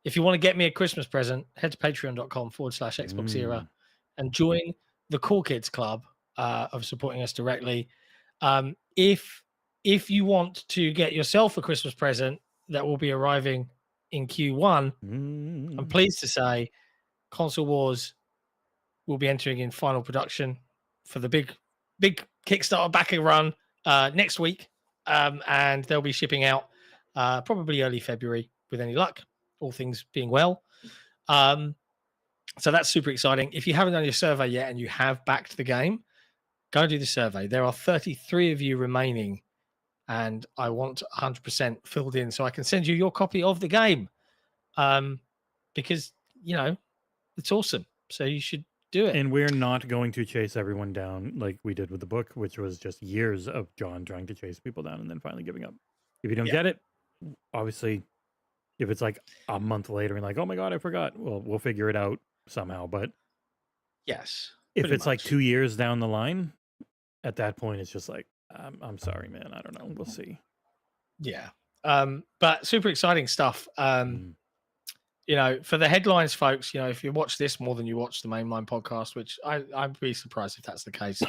If you want to get me a Christmas present, head to patreon.com/Xbox Era and join the Cool Kids Club of supporting us directly. If you want to get yourself a Christmas present that will be arriving in Q1, I'm pleased to say Console Wars will be entering in final production for the big Kickstarter backing run next week. And they'll be shipping out probably early February with any luck, all things being well. So that's super exciting. If you haven't done your survey yet and you have backed the game, go and do the survey. There are 33 of you remaining, and I want 100% filled in so I can send you your copy of the game. Because, you know, it's awesome. So you should do it. And we're not going to chase everyone down like we did with the book, which was just years of John trying to chase people down and then finally giving up. If you don't get it, obviously, if it's like a month later and like, oh my God, I forgot, well, we'll figure it out somehow. But yes, if it's like 2 years down the line, at that point, it's just like, I'm sorry, man. I don't know. We'll see. Yeah. But super exciting stuff. You know, for the headlines, folks, you know, if you watch this more than you watch the Mainline podcast, which I'd be surprised if that's the case.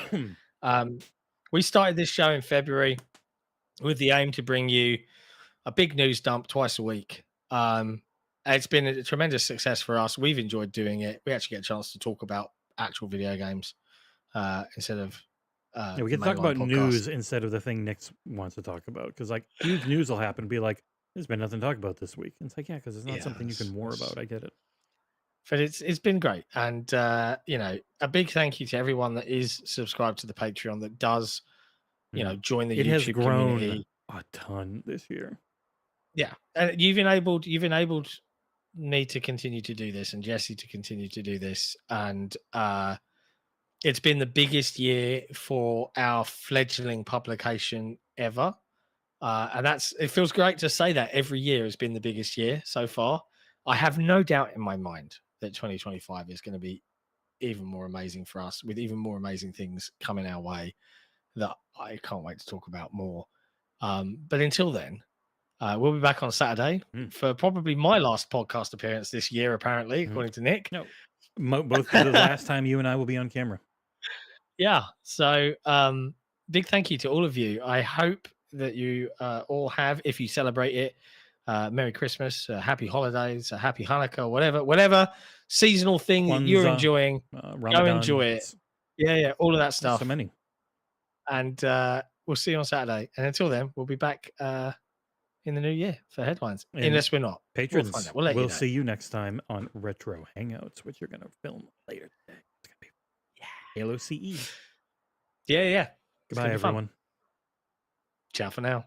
We started this show in February with the aim to bring you a big news dump twice a week. It's been a tremendous success for us. We've enjoyed doing it. We actually get a chance to talk about actual video games instead of we can talk about news instead of the thing Nick wants to talk about, because like huge news will happen and be like, there's been nothing to talk about this week. And it's like, yeah, because it's not something you can war about. I get it. But it's been great. And, you know, a big thank you to everyone that is subscribed to the Patreon that does, you know, join the YouTube community. A ton this year. Yeah. And you've enabled me to continue to do this and Jesse to continue to do this. And it's been the biggest year for our fledgling publication ever. And it feels great to say that every year has been the biggest year so far. I have no doubt in my mind that 2025 is going to be even more amazing for us, with even more amazing things coming our way that I can't wait to talk about more. But until then, we'll be back on Saturday for probably my last podcast appearance this year, apparently, according to Nick. No, both for the last time you and I will be on camera. Yeah. So big thank you to all of you. I hope that you all have, if you celebrate it, Merry Christmas, Happy Holidays, Happy Hanukkah, whatever seasonal thing that you're enjoying. Go enjoy it. Yeah, all of that stuff. So many. And we'll see you on Saturday. And until then, we'll be back in the new year for headlines, unless we're not. Patrons, we'll see you next time on Retro Hangouts, which you're going to film later today. It's going to be Halo CE. Yeah. Goodbye, everyone. Fun. Ciao for now.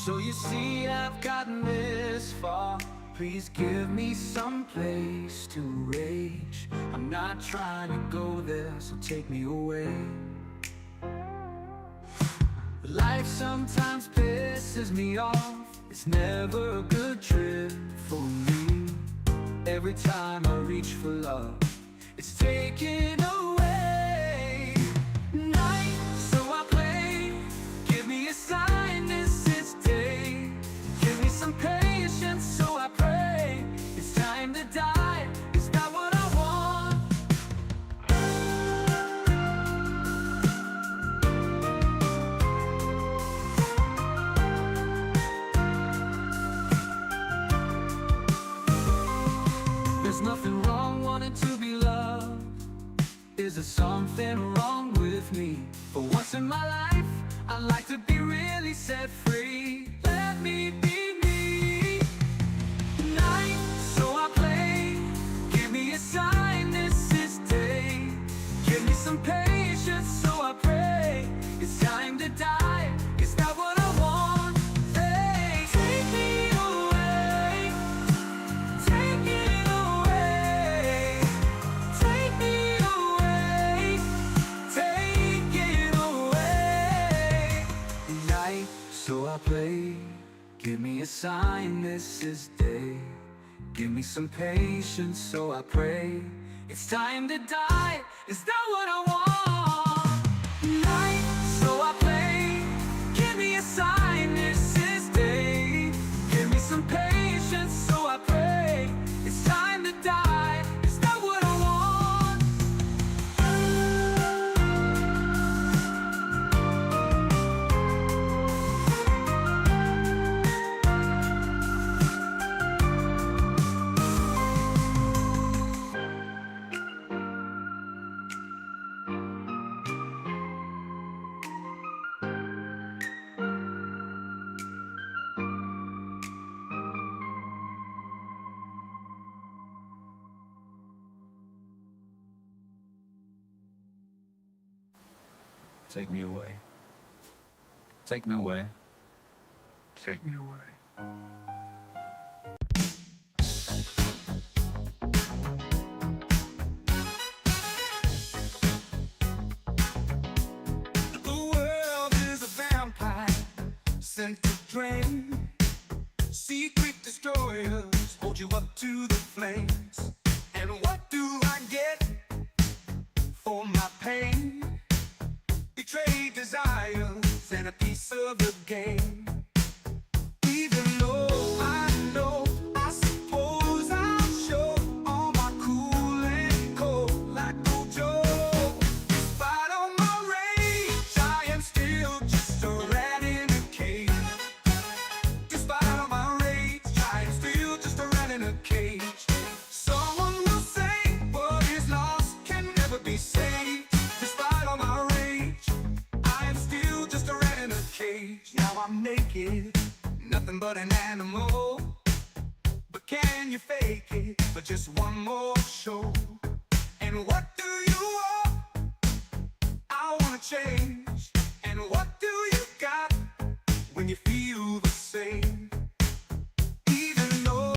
So you see I've gotten this far. Please give me some place to rage. I'm not trying to go there, so take me away. Life sometimes pisses me off. It's never a good trip for me. Every time I reach for love, it's taken away. Night, so I play. Give me a sign this is day. Give me some patience, so I pray. It's time to die. Is that what I want? There's nothing wrong wanting to be loved. Is there something wrong with me? For once in my life, I'd like to be really set free. Let me be me. Night, so I play. Give me a sign this is day. Give me some patience, so I pray. It's time to die. Is that what I want? Hey, take me away. Take it away. Take me away. Take it away. Night, so I play. Give me a sign this is day. Give me some patience, so I pray. It's time to die. Is that what I want? Night, so I play. Give me a sign this is day. Give me some patience, so I pray. It's time to die. Is that what I want? Take me away. Take me away. Take me away. The world is a vampire sent to drain. Secret destroyers hold you up to the flames. And what do I get for my pain? Betrayed desires and a piece of the game. Even though I know, I suppose I'll show all my cool and cold like old Joe. Despite all my rage, I am still just a rat in a cage. Despite all my rage, I am still just a rat in a cage. Someone will say what is lost can never be saved. Despite all my rage, I am still just a rat in a cage. Now I'm naked, nothing but an animal. But can you fake it for just one more show? And what do you want? I wanna change.